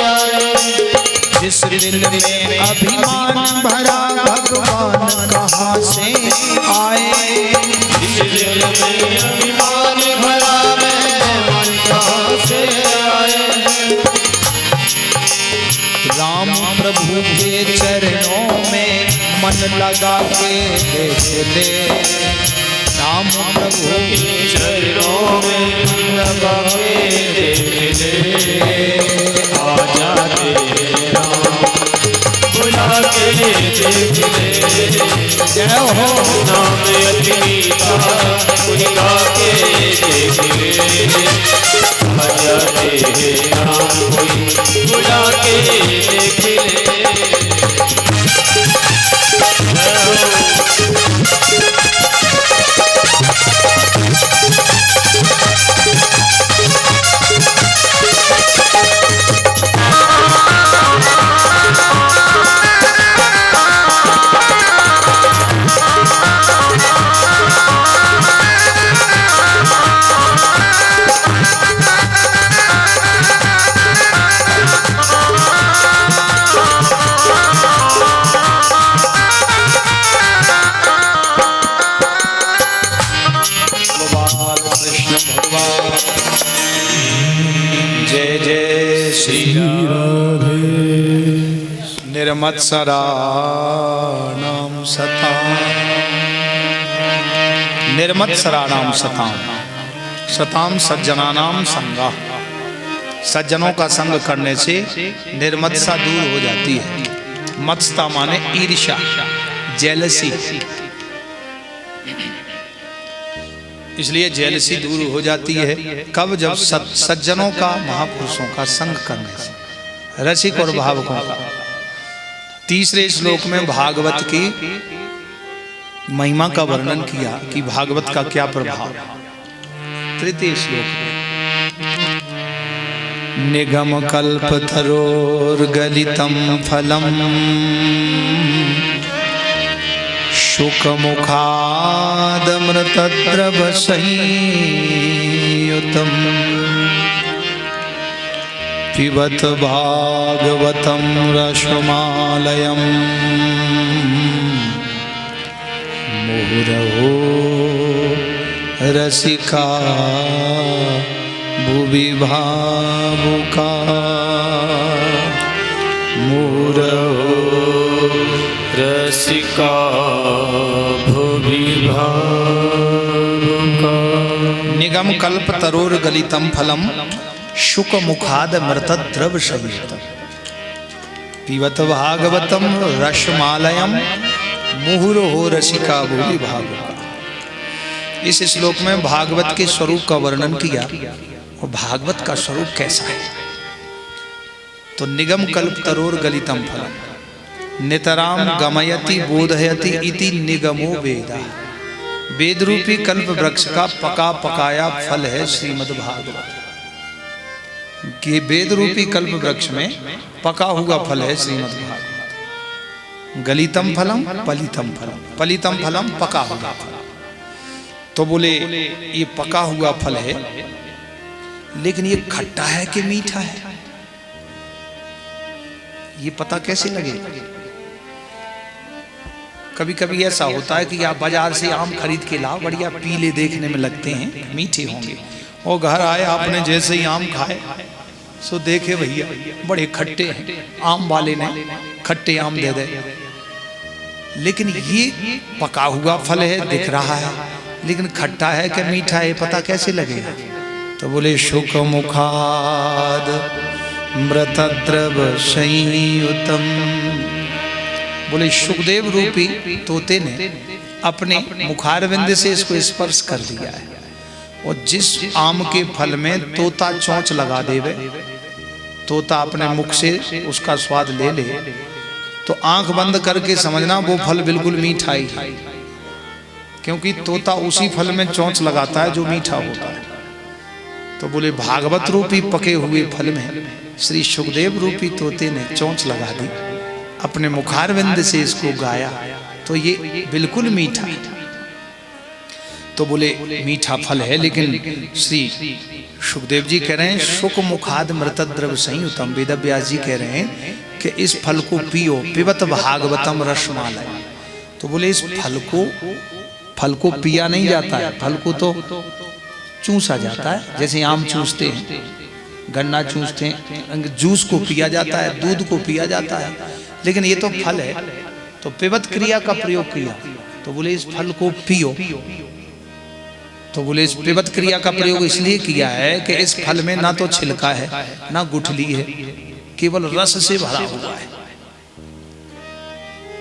आए, जिस दिल में अभिमान भरा भगवान कहाँ से आए, जिस दिल में अभिमान भरा मेहमान कहाँ से आए, राम प्रभु के चरणों में मन लगा के देख ले, राम प्रभु के चरणों में लगा के देख ले, आ जाते हैं राम बुला के देख ले, जय हो नाम अति मीठा कोई गा के देख ले, आ जाते हैं राम कोई बुला के देख ले। जय जय श्री राधे। निर्मत्सराणाम सताम, निर्मत्सराणाम सताम, सताम सज्जनानाम संगा, सज्जनों का संग करने से निर्मत्सा दूर हो जाती है। मत्सता माने ईर्ष्या, जेलसी, इसलिए जेलसी दूर हो जाती है कब, जब सज्जनों का, महापुरुषों का संग करने से, रसिक और भावकों का। तीसरे श्लोक में भागवत की महिमा का वर्णन किया कि भागवत का क्या प्रभाव। तृतीय श्लोक में निगम कल्पतरोर्गलितं फलम् शुकमुखादमृतद्रवसंयुतम् पिबत भागवतं रसमालयम् मुहुरहो रसिका भुवि भावुका मुहुरहो रसिका भुवि भावुका। निगम कल्प तरोर गलितम फलम शुक मुखाद मृत द्रव संयुतम पिबत भागवतम रसमालयम मुहुरहो रसिका भुवि भावुका। इस श्लोक में भागवत के स्वरूप का वर्णन किया और भागवत का स्वरूप कैसा है। तो निगम कल्प तरोर गलितम फलम नितराम गमयति बोधयति इति निगमो वेदा। वेद रूपी कल्प वृक्ष का पका पकाया फल है श्रीमद् भागवत। कि वेद रूपी कल्प वृक्ष में पका हुआ फल है श्रीमद् भागवत। गलितम फलम पलितम फलम, पलितम फलम पका हुआ फल। तो बोले ये पका हुआ फल है, लेकिन ये खट्टा है कि मीठा है, ये पता कैसे लगे। कभी कभी ऐसा होता है कि आप बाजार से आम खरीद के लाओ, बढ़िया पीले देखने में लगते हैं, मीठे होंगे, और घर आए आपने जैसे ही आम खाए सो देखे भैया बड़े खट्टे हैं, आम वाले ने खट्टे आम दे दे। लेकिन ये पका हुआ फल है, दिख रहा है, लेकिन खट्टा है कि मीठा है पता कैसे लगेगा। तो बोले शुक मुखाद मृतद्रव संयुतम। बोले सुखदेव रूपी तोते ने अपने मुखारविंद से इसको स्पर्श कर दिया है, और जिस आम के फल में तोता चोंच लगा देवे, तोता अपने मुख से उसका स्वाद ले ले, तो आंख बंद करके समझना वो फल बिल्कुल मीठा ही है, क्योंकि तोता उसी फल में चोंच लगाता है जो मीठा होता है। तो बोले भागवत रूपी पके हुए फल में श्री सुखदेव रूपी तोते ने चोंच लगा दी, अपने मुखारविंद से इसको गाया, तो ये बिल्कुल मीठा। तो बोले मीठा फल है, लेकिन श्री सुखदेव जी कह रहे हैं शुक मुखाद मृतद्रव संयुतम। वेदव्यास जी कह रहे हैं कि इस फल को पियो, पिबत भागवतम रसमालय। तो बोले इस फल को पिया नहीं जाता है, फल को तो चूसा जाता है, जैसे आम चूसते हैं, गन्ना चूसते हैं, जूस को पिया जाता है, दूध को पिया जाता है, लेकिन ये तो फल है। तो पिबत क्रिया का प्रयोग किया, तो बोले इस फल को पियो। तो बोले इस पिबत क्रिया का प्रयोग इसलिए किया है कि इस फल में ना तो छिलका है ना गुठली है, केवल रस से भरा हुआ है,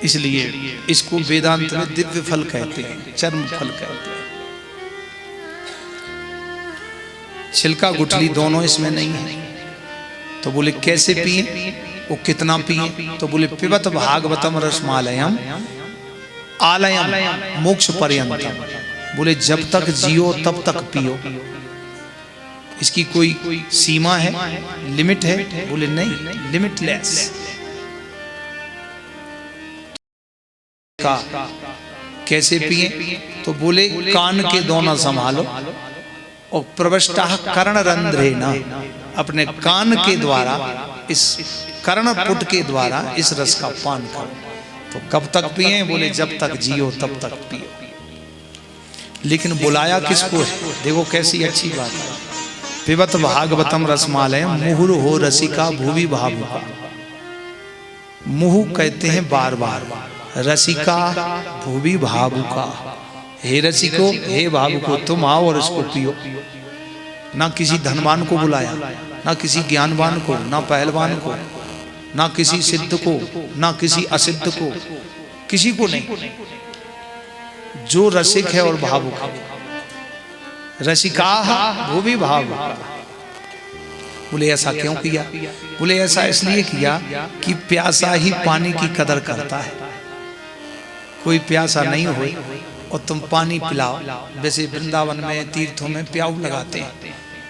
इसलिए इसको वेदांत में दिव्य फल कहते हैं, चर्म फल कहते हैं। छिलका गुठली दोनों इसमें नहीं है। तो बोले कैसे पिए, वो कितना पिए। तो बोले पिबत भागवतम रसमालयम आलयम मोक्ष पर्यंतम। बोले जब तक जियो तब तक पियो। इसकी कोई सीमा है, लिमिट है? बोले नहीं, लिमिटलेस। का कैसे पिए? तो बोले कान के दोनों संभालो और प्रविष्टा कर्ण रंध्रेण, अपने कान के द्वारा, इस कर्णपुट के द्वारा इस रस का पान करो। तो कब तक पिए? बोले जब तक जियो तब तक पियो। लेकिन बुलाया किसको है? देखो कैसी अच्छी बात है। पिबत भागवतम रसमालय मुहुर्हो रसिका भुवि भावुका। मुहु कहते हैं बार बार, रसिका भुवि भावुका। हे रसिको, हे भावुको, तुम आओ और इसको पियो। ना किसी धनवान को बुलाया, ना किसी ज्ञानवान को, ना पहलवान को, ना किसी सिद्ध को, ना किसी असिद्ध को, किसी को नहीं। जो रसिक है और भावुक है, रसिका भुवि भावुका। बोले ऐसा क्यों किया? बोले ऐसा इसलिए किया कि प्यासा ही पानी की कदर करता है। कोई प्यासा नहीं हो और तुम पानी पिलाओ, वैसे वृंदावन में तीर्थों में प्याऊ लगाते हैं,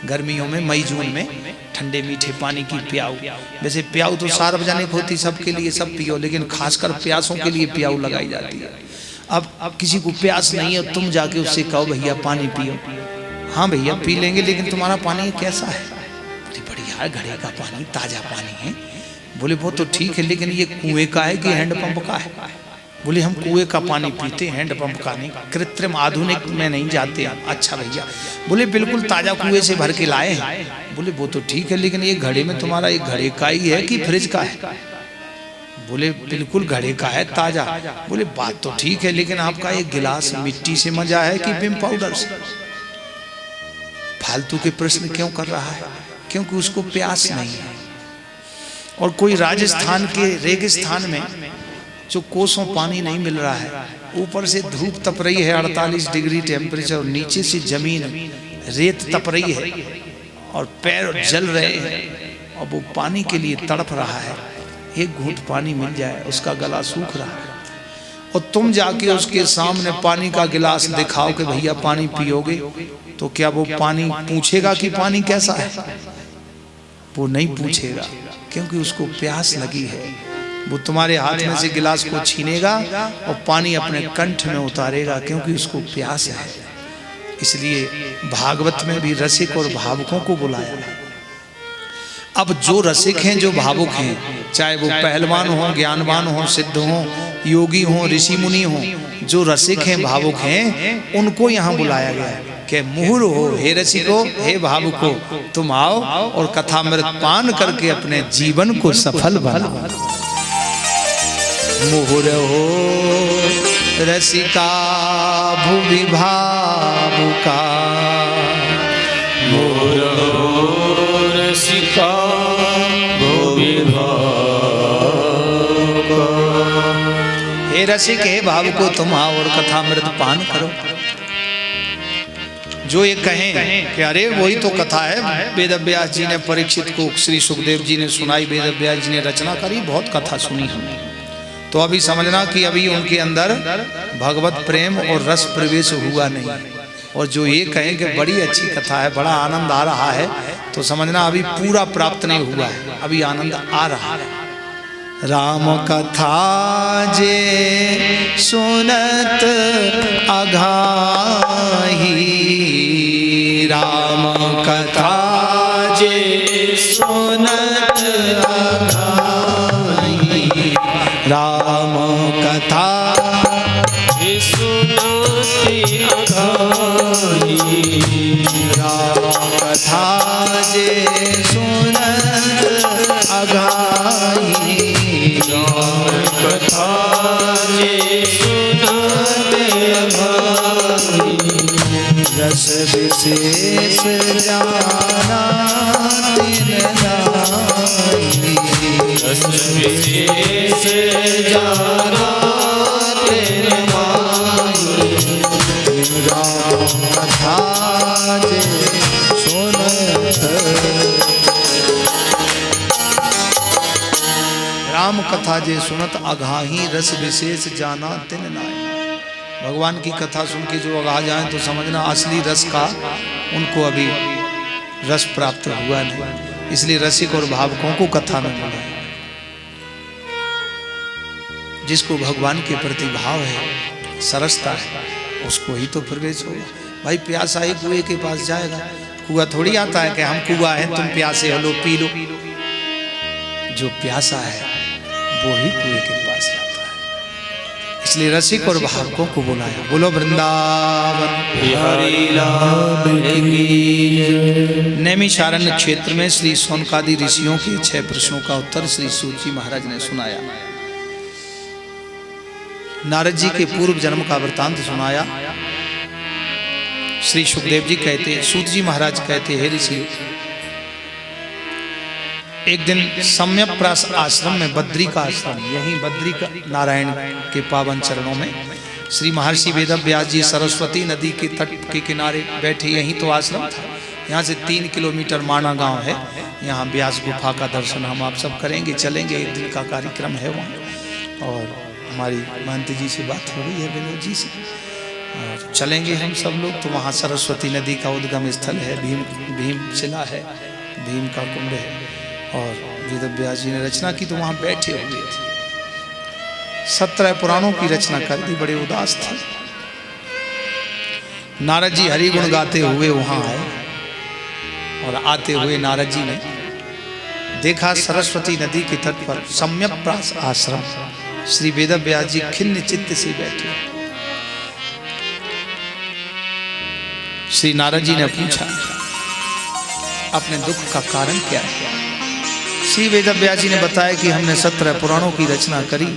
गर्मियों में मई जून में ठंडे मीठे पानी की प्याऊ। वैसे प्याऊ तो सार्वजनिक होती, सबके लिए सब पियो, लेकिन खासकर प्यासों के लिए प्याऊ लगाई जाती है। अब किसी को प्यास नहीं है, तुम जाके उससे कहो भैया पानी पियो, हाँ भैया पी लेंगे, लेकिन तुम्हारा पानी कैसा है? बोले बढ़िया है, घड़े का पानी, ताजा पानी है। बोले वो तो ठीक है, लेकिन ये कुएं का है कि हैंडपंप का है? बोले हम कुएं का पानी पीते, हैंडपंप का नहीं, कृत्रिम आधुनिक में नहीं जाते। अच्छा भैया। बोले बिल्कुल ताजा कुएं से भर के लाए हैं। बोले वो तो ठीक है, लेकिन ये घड़े में तुम्हारा ये घड़े का ही है कि फ्रिज का है? बोले बिल्कुल घड़े का है, ताजा। बोले बात तो ठीक है, लेकिन आपका ये गिलास मिट्टी से मजा है कि विम पाउडर से? फालतू के प्रश्न क्यों कर रहा है? क्योंकि उसको प्यास नहीं है। और कोई राजस्थान के रेगिस्तान में जो कोसों पानी नहीं मिल रहा है, ऊपर से धूप तप रही है 48 डिग्री टेम्परेचर, नीचे से जमीन रेत तप रही है और पैर जल रहे हैं, और वो पानी के लिए तड़प रहा है। एक घूंट पानी मिल जाए, उसका गला सूख रहा है, और तुम जाके उसके सामने पानी का गिलास दिखाओ कि भैया पानी पियोगे, तो क्या वो पानी पूछेगा कि पानी कैसा है? वो नहीं पूछेगा, क्योंकि उसको प्यास लगी है। वो तुम्हारे हाथ में से गिलास को छीनेगा और पानी अपने कंठ में उतारेगा, क्योंकि उसको प्यास है। इसलिए भागवत में भी रसिक और भावुकों को बुलाया। अब जो रसिक हैं, जो भावुक हैं, चाहे वो पहलवान हो, ज्ञानवान हो, सिद्ध हो, योगी हो, ऋषि मुनि हो, जो रसिक हैं, भावुक हैं, उनको यहाँ बुलाया गया है कि मुहुर हो, हे रसिको, हे भावुको, तुम आओ और कथामृत पान करके अपने जीवन को सफल बनाओ। मुहुर हो रसिका भुवि भावुका, मुहुर हो रसिका भुवि भावुका। हे रसिक, हे भावुको, तुम आओ और कथामृत पान करो। जो ये कहें कि अरे वही तो कथा है, वेद व्यास जी ने परीक्षित को श्री सुखदेव जी ने सुनाई, वेद व्यास जी ने रचना करी, बहुत कथा सुनी हमने, तो अभी समझना कि अभी उनके अंदर भगवत प्रेम और रस प्रवेश हुआ नहीं। और जो ये कहें कि बड़ी अच्छी कथा है, बड़ा आनंद आ रहा है, तो समझना अभी पूरा प्राप्त नहीं हुआ है, अभी आनंद आ रहा है। राम कथा जे सुनत अघाही, राम कथा जे सुनत अघाही, राम कथा जे सुनत अघाही, राम कथा जे सुनत अघाही, कथा जे सुनत अघाही, रस विशेष जाना तिन नाई, रस विशेष जाना तिन नाई, राम कथा जे सुनत, राम कथा जे सुनत अघाही, रस विशेष जाना तिन नाई। भगवान की कथा सुन के जो अघा जाए तो समझना असली रस का उनको अभी रस प्राप्त हुआ नहीं, इसलिए रसिक और भावुकों को कथा में बुलाया। जिसको भगवान के प्रति भाव है, सरसता है, उसको ही तो प्रवेश होगा। भाई प्यासा ही कुएं के पास जाएगा, कुआं थोड़ी आता है कि हम कुआं हैं तुम प्यासे हो लो पी लो। जो प्यासा है वो ही कुएं के पास जाता है। इसलिए रसिक और भावुकों को बुलाया। बोलो वृंदावन बिहारी लाल की। नैमिषारण्य क्षेत्र में श्री शौनकादि ऋषियों के 6 प्रश्नों का उत्तर श्री सूत जी महाराज ने सुनाया। नारद जी के पूर्व जन्म का वृतांत सुनाया। श्री सुखदेव जी कहते, सूत जी महाराज कहते, हे ऋषि, एक दिन सम्यक्प्रास आश्रम में, बद्री का आश्रम, यहीं बद्री का नारायण के पावन चरणों में श्री महर्षि वेद व्यास जी सरस्वती नदी के तट के किनारे बैठे, यहीं तो आश्रम था। यहाँ से 3 किलोमीटर माना गांव है। यहाँ व्यास गुफा का दर्शन हम आप सब करेंगे, चलेंगे, एक दिन का कार्यक्रम है वहाँ। और हमारी महंत जी से बात हो रही है, विनोद जी से, और चलेंगे हम सब लोग तो वहाँ सरस्वती नदी का उद्गम स्थल है, भीमशिला है, भीम का कुंड है। और वेद व्यास जी ने रचना की तो वहाँ बैठे हुए थे। 17 पुराणों की रचना कर दी, बड़े उदास थे। नारद जी हरि गुण गाते हुए वहाँ आए और आते हुए नारद जी ने देखा सरस्वती नदी के तट पर सम्यक प्रास आश्रम श्री वेद व्यास जी खिन्न चित्त से बैठे। श्री नारद जी ने पूछा अपने दुख का कारण क्या है। श्री वेद व्यास जी ने बताया कि हमने 17 पुराणों की रचना करी,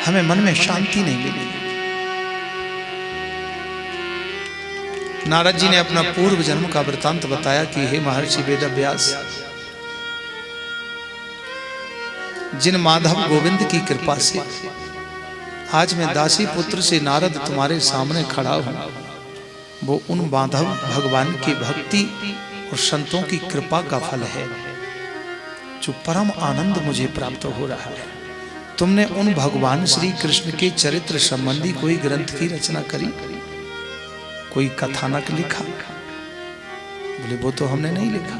हमें मन में शांति नहीं मिली। नारद जी ने अपना पूर्व जन्म का वृतांत बताया कि हे महर्षि वेद व्यास, जिन माधव गोविंद की कृपा से आज मैं दासी पुत्र से नारद तुम्हारे सामने खड़ा हूं, वो उन माधव भगवान की भक्ति और संतों की कृपा का फल है जो परम आनंद मुझे प्राप्त हो रहा है। तुमने उन भगवान श्री कृष्ण के चरित्र संबंधी कोई ग्रंथ की रचना करी, कोई कथानक लिखा? बोले वो तो हमने नहीं लिखा।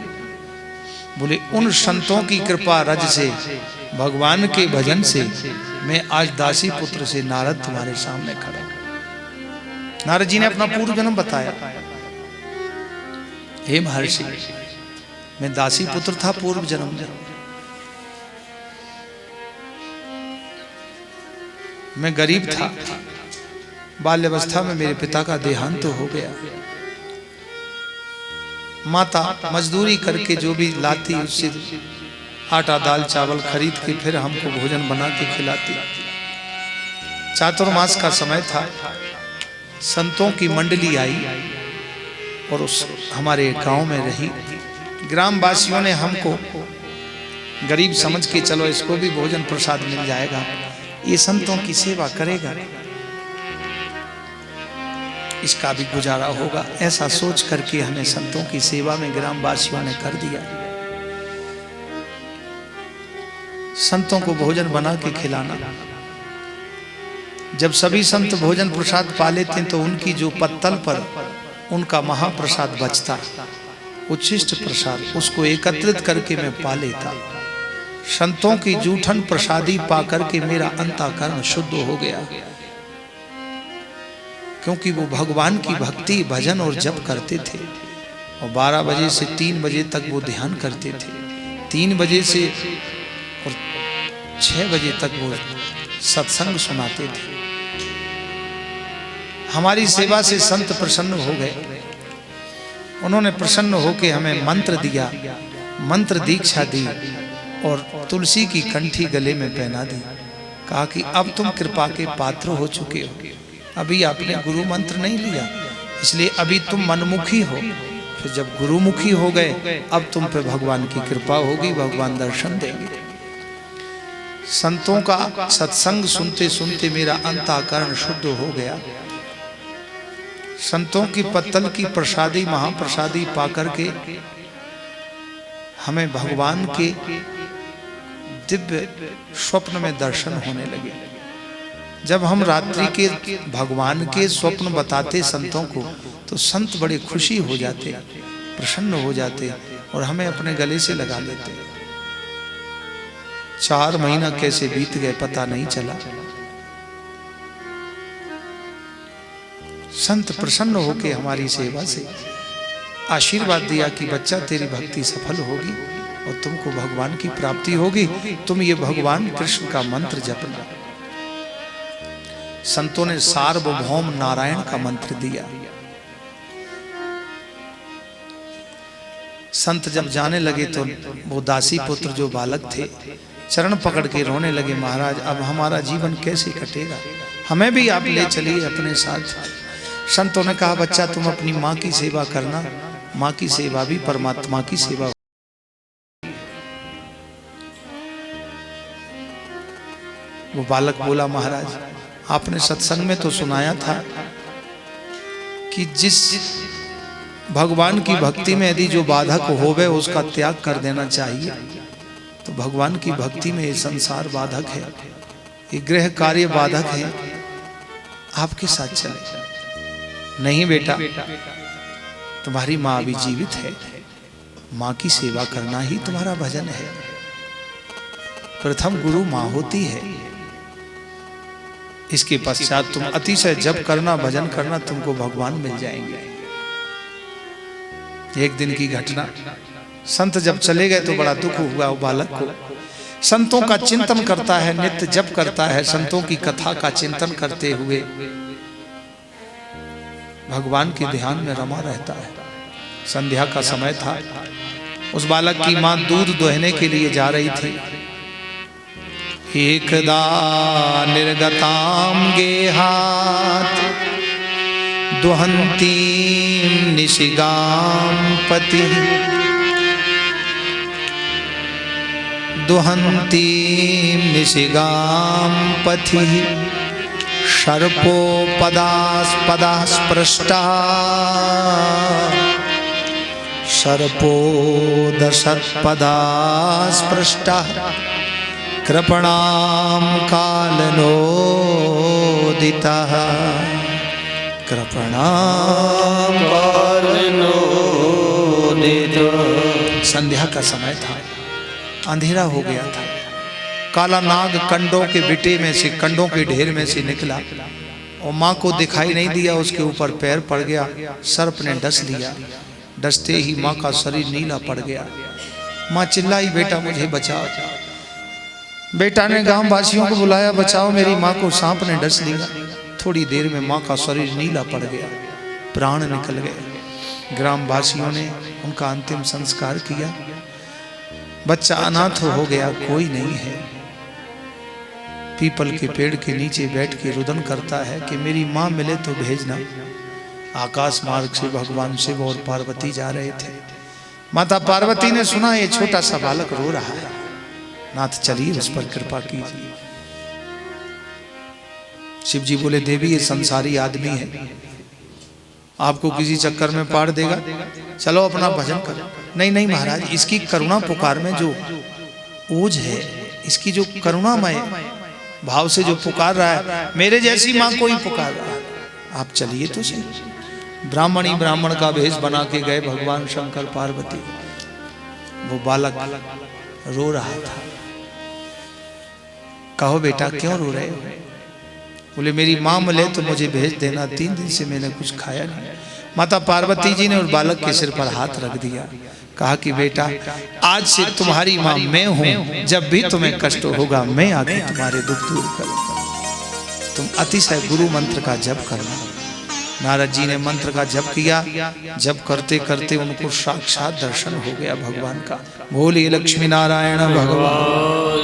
बोले उन संतों की कृपा रज से, भगवान के भजन से मैं आज दासी पुत्र से नारद तुम्हारे सामने खड़ा। नारद जी ने अपना पूर्व जन्म बताया। हे महर्षि, मैं दासी पुत्र था पूर्व जन्म में। मैं गरीब था, बाल्यावस्था में मेरे पिता का देहांत हो गया। माता मजदूरी करके जो भी लाती उससे आटा दाल चावल खरीद के फिर हमको भोजन बना के खिलाती। चातुर्मास का समय था, संतों की मंडली आई और उस हमारे गांव में रही। ग्रामवासियों ने हमको गरीब समझ के चलो इसको भी भोजन प्रसाद मिल जाएगा, ये संतों की सेवा करेगा, इसका भी गुजारा होगा, ऐसा सोच करके हमें संतों की सेवा में ग्रामवासियों ने कर दिया। संतों को भोजन बना के खिलाना। जब सभी संत भोजन प्रसाद पा लेते तो उनकी जो पत्तल पर उनका महाप्रसाद बचता, उच्छिष्ट प्रसाद, उसको एकत्रित करके मैं पा लेता। संतों की जूठन प्रसादी पा करके मेरा अंतःकरण शुद्ध हो गया, क्योंकि वो भगवान की भक्ति भजन और जप करते थे। और 12 बजे से 3 बजे तक वो ध्यान करते थे। 3 बजे से और 6 बजे तक वो सत्संग सुनाते थे। हमारी सेवा से संत प्रसन्न हो गए। उन्होंने प्रसन्न होकर हमें मंत्र दिया, मंत्र दीक्षा दी और तुलसी की कंठी गले में पहना दी। कहा कि अब तुम कृपा के पात्र हो चुके हो, अभी आपने गुरु मंत्र नहीं लिया, इसलिए अभी तुम मनमुखी हो। फिर जब गुरुमुखी हो गए, अब तुम पे भगवान की कृपा होगी, भगवान दर्शन देंगे। संतों का सत्संग सुनते सुनते मेरा अंतःकरण शुद्ध हो गया। संतों की पत्तल की प्रसादी महाप्रसादी पाकर के हमें भगवान के दिव्य स्वप्न में दर्शन होने लगे। जब हम रात्रि के भगवान के स्वप्न बताते संतों को तो संत बड़े खुशी हो जाते, प्रसन्न हो जाते और हमें अपने गले से लगा लेते। 4 महीना कैसे बीत गए पता नहीं चला। संत प्रसन्न होकर हमारी सेवा से आशीर्वाद दिया कि बच्चा तेरी भक्ति सफल होगी और तुमको भगवान की प्राप्ति होगी, तुम ये भगवान कृष्ण का मंत्र जपना। संतों ने सार्वभौम नारायण का मंत्र दिया। संत जब जाने लगे तो वो दासी पुत्र जो बालक थे चरण पकड़ के रोने लगे, महाराज अब हमारा जीवन कैसे कटेगा, हमें भी आप ले चलिए अपने साथ। संतों ने कहा बच्चा तुम अपनी माँ की सेवा करना, माँ की सेवा भी परमात्मा की सेवा। वो बालक बोला महाराज आपने सत्संग में तो सुनाया था कि जिस भगवान की भक्ति में यदि जो बाधक होवे उसका त्याग कर देना चाहिए। तो भगवान की भक्ति में ये संसार बाधक है, ये गृह कार्य बाधक है, आपके साथ चले। नहीं बेटा, तुम्हारी माँ अभी जीवित है, माँ की सेवा करना ही तुम्हारा भजन है। प्रथम गुरु माँ होती है, इसके पश्चात तुम अतिशय जप करना, भजन करना, तुमको भगवान मिल जाएंगे। एक दिन की घटना, संत जब चले गए तो बड़ा दुख हुआ वो बालक को। संतों का चिंतन करता है, नित्य जप करता है, संतों की कथा का चिंतन करते हुए भगवान के ध्यान में रमा रहता है। संध्या का समय था, उस बालक की मां दूध दोहने के लिए जा रही थी। एकदा निर्गताम गेहात दुहंतीम निशिगाम पति, दुहंतीम निशिगाम पथि, सर्पोपदास्पदा स्पृष्टा, सर्पोदशत्पदा स्पृष्टा, कृपणाम कालनोदितः, कृपणाम कालनोदितः। संध्या का समय था, अंधेरा हो गया था। काला नाग कंडों के बिटे में से, कंडों के ढेर में से निकला और माँ को दिखाई नहीं दिया। उसके ऊपर पैर पड़ गया, सर्प ने डस लिया। डसते ही माँ का शरीर नीला पड़ गया। माँ चिल्लाई, बेटा मुझे बचाओ। बेटा ने गांव वासियों को बुलाया, बचाओ मेरी माँ को, सांप ने डस लिया। थोड़ी देर में माँ का शरीर नीला पड़ गया, प्राण निकल गए। ग्राम वासियों ने उनका अंतिम संस्कार किया। बच्चा अनाथ हो गया, कोई नहीं है। पीपल के पेड़ के नीचे बैठ के रुदन करता है कि मेरी माँ मिले तो भेजना। आकाश मार्ग से भगवान शिव और पार्वती जा रहे थे। माता पार्वती ने सुना ये छोटा सा बालक रो रहा है, नाथ चलिए उस पर कृपा कीजिए। शिव जी बोले, देवी ये संसारी आदमी है, आपको किसी चक्कर में पाड़ देगा, चलो अपना भजन करो। नहीं नहीं महाराज, इसकी करुणा पुकार में जो ओज है, इसकी जो करुणामय भाव से जो पुकार रहा है, मेरे जैसी माँ को ही पुकार रहा है। आप चलिए तो सही। ब्राह्मणी ब्राह्मण का भेष बना के गए भगवान शंकर पार्वती। वो बालक रो रहा था। कहो बेटा क्यों रो रहे हो? बोले मेरी माँ मिले तो मुझे भेज देना, 3 दिन से मैंने कुछ खाया नहीं। माता पार्वती जी ने उस बालक के सिर पर हाथ रख दिया, कहा कि बेटा आज से तुम्हारी माँ मैं हूं, जब भी तुम्हें कष्ट होगा मैं आके तुम्हारे दुख दूर करूंगा। तुम अतिशय गुरु मंत्र का जप करना। नारद जी ने मंत्र का जप किया। जप करते करते उनको साक्षात दर्शन हो गया भगवान का। बोलिए लक्ष्मी नारायण भगवान।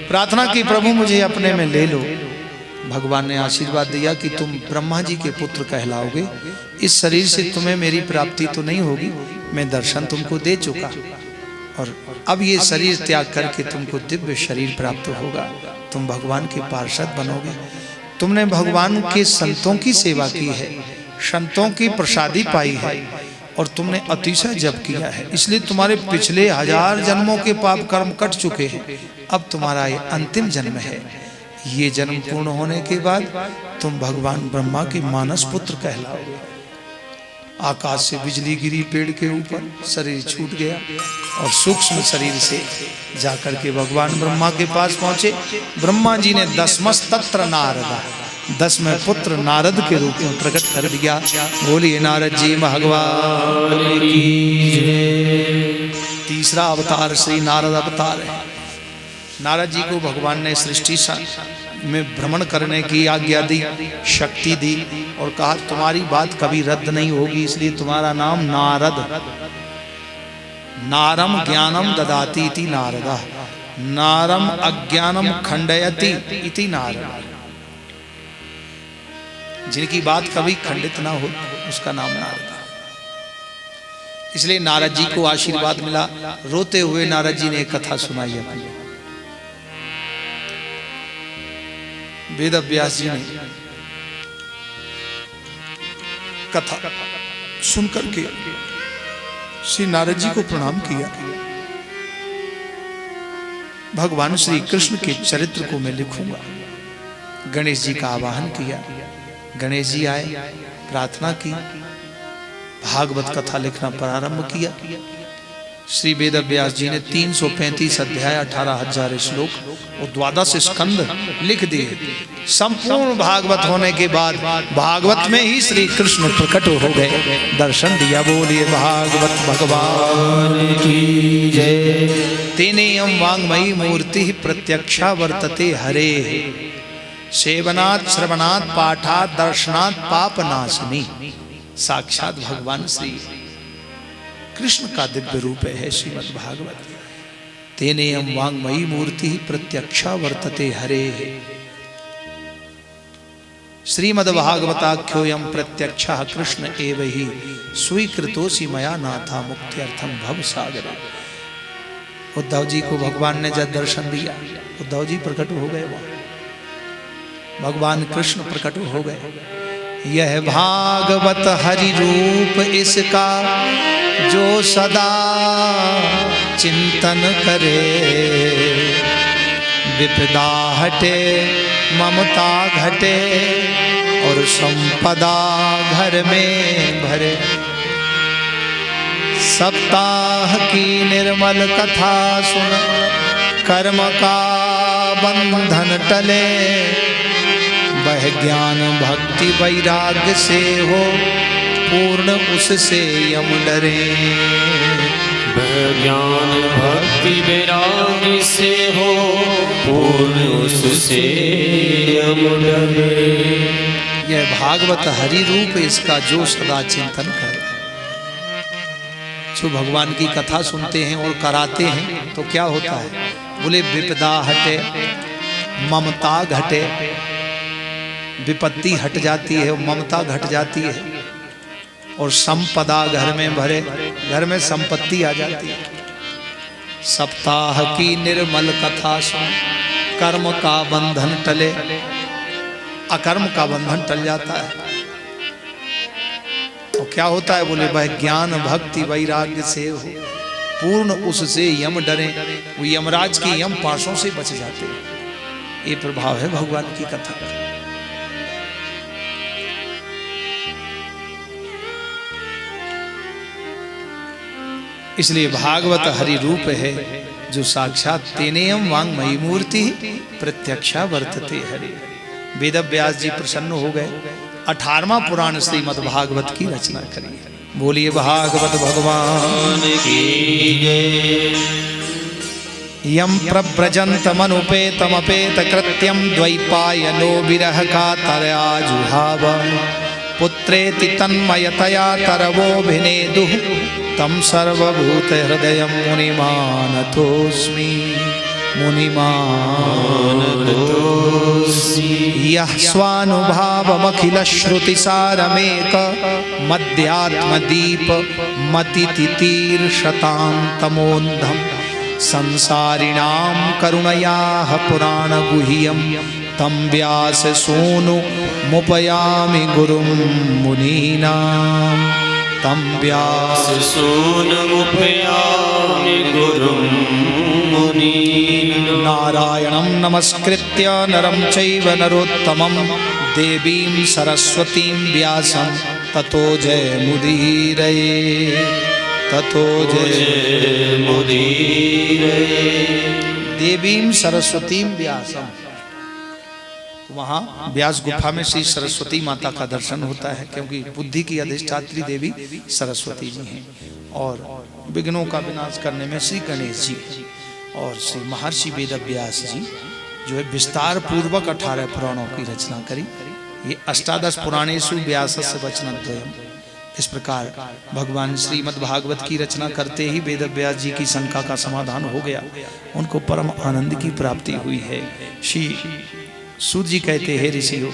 प्रार्थना की, प्रभु मुझे अपने में ले लो। भगवान ने आशीर्वाद दिया कि तुम ब्रह्मा जी के पुत्र कहलाओगे। इस शरीर से तुम्हें मेरी प्राप्ति तो नहीं होगी, मैं दर्शन तुमको दे चुका, और अब ये शरीर त्याग करके तुमको दिव्य शरीर प्राप्त होगा। तुम भगवान के पार्षद बनोगे। तुमने भगवान के संतों की सेवा की है, संतों की प्रसादी पाई है, और तुमने अतिशय जप किया है, इसलिए तुम्हारे पिछले 1000 जन्मों के पाप कर्म कट चुके हैं। अब तुम्हारा ये अंतिम जन्म है। ये जन्म पूर्ण होने के बाद तुम भगवान ब्रह्मा के मानस पुत्र कहलाओगे। आकाश से बिजली गिरी पेड़ के ऊपर, शरीर छूट गया और सूक्ष्म शरीर से जाकर के भगवान ब्रह्मा के पास पहुंचे। ब्रह्मा जी ने 10मस्तत्र नारदा, 10वें पुत्र नारद के रूप में प्रकट कर दिया। बोलिए नारद जी भगवान की जय। तीसरा अवतार श्री नारद अवतार है। नारद जी को भगवान ने सृष्टि में भ्रमण करने की आज्ञा दी, शक्ति दी, और कहा तुम्हारी बात कभी रद्द नहीं होगी, इसलिए तुम्हारा नाम नारद। नारम ज्ञानम ददाति इति नारदा, नारम अज्ञानम खंडयति इति नारदा। जिनकी बात कभी खंडित ना हो उसका नाम नारद। इसलिए नारद जी को आशीर्वाद मिला। रोते हुए नारद जी ने एक कथा सुनाई अपनी। वेद व्यास जी ने कथा सुनकर के श्री नारद जी को प्रणाम किया। भगवान श्री कृष्ण के चरित्र को मैं लिखूंगा, गणेश जी का आवाहन किया। गणेश जी आए, प्रार्थना की, भागवत कथा लिखना प्रारंभ किया। श्री वेद व्यास जी ने 335 अध्याय 18,000 श्लोक और 12 स्कंद लिख दिए। संपूर्ण भागवत होने के बाद भागवत में ही श्री कृष्ण प्रकट हो गए, दर्शन दिया। बोलिए भागवत भगवान की जय। तेनेयम वाङ्मयी मूर्ति प्रत्यक्षा वर्तते हरे, सेवनात् श्रवणात् पाठात् दर्शनात् पापनाशनी। साक्षात भगवान श्री कृष्ण का दिव्य रूप है श्रीमद् भागवत। तेनेयम वाङ्मयी मूर्ति प्रत्यक्षा वर्तते हरे, श्रीमद् भागवताख्योयम प्रत्यक्षः कृष्ण एव ही स्वीकृतोसि मया नाथा मुक्त्यर्थम भव सागर। उद्धव जी को भगवान ने जब दर्शन दिया, उद्धव जी प्रकट हो गए, वहां भगवान कृष्ण प्रकट हो गए। यह भागवत हरि रूप इसका जो सदा चिंतन करे, विपदा हटे ममता घटे और संपदा घर में भरे। सप्ताह की निर्मल कथा सुन कर्म का बंधन टले, वह ज्ञान भक्ति वैराग्य से हो पूर्ण उससे यम डरे। वह ज्ञान भक्ति वैराग्य से हो पूर्ण उससे यम डरे। यह भागवत हरि रूप इसका जो सदा चिंतन करे। जो भगवान की कथा सुनते हैं और कराते हैं तो क्या होता है? बोले विपदा हटे ममता घटे, विपत्ति हट जाती है, ममता घट जाती है और संपदा घर में भरे, घर में संपत्ति आ जाती है। सप्ताह की निर्मल कथा सुन कर्म का बंधन टले, अकर्म का बंधन टल जाता है। और क्या होता है? बोले वह ज्ञान भक्ति वैराग्य से हो पूर्ण उससे यम डरे, वो यमराज की यम पाशों से बच जाते हैं। ये प्रभाव है भगवान की कथा का। इसलिए भागवत हरि रूप है जो साक्षात तेनेयम वाङ्मयी मूर्ति प्रत्यक्षा वर्तते हरे। वेद व्यास जी प्रसन्न हो गए, 18वां पुराण श्रीमद् भागवत की रचना करी। बोलिए भागवत भगवान की जय। यम प्रव्रजन्तमनुपेतमपेत कृत्यम द्वैपायनो विरह कातरया जुहाव, पुत्रेति तन्मयतया तरवोऽभिनेदुः तम सर्वभूत हृदय मुनिमानतोऽस्मि मुनिमानतोऽस्मि। यः स्वानुभावमखिलश्रुतिसारमेक मध्यात्मदीप मतितितीर्षतां तमोन्धं, संसारिणां करुणयाः पुराणगुह्यं तं व्याससूनुमुपयामि गुरुं मुनीनां। तम व्याससूनुमुपयामि गुरुं मुनीनां। नारायणं नमस्कृत्य नरं चैव नरोत्तमं, देवीं सरस्वतीं व्यासं ततो जयमुदीरये, ततो जयमुदीरये। देवीं सरस्वतीं व्यासं, वहाँ व्यास गुफा में श्री सरस्वती माता का दर्शन होता है, क्योंकि बुद्धि की अधिष्ठात्री देवी सरस्वती जी हैं और विघ्नों का विनाश करने में श्री गणेश जी और श्री महर्षि वेद व्यास जी जो है विस्तार पूर्वक 18 पुराणों की रचना करी। ये 18 पुराणेषु व्यासस्य वचनद्वयम्। इस प्रकार भगवान श्रीमद् भागवत की रचना करते ही वेद व्यास जी की शंका का समाधान हो गया, उनको परम आनंद की प्राप्ति हुई है। श्री सूत जी कहते हैं, ऋषियों,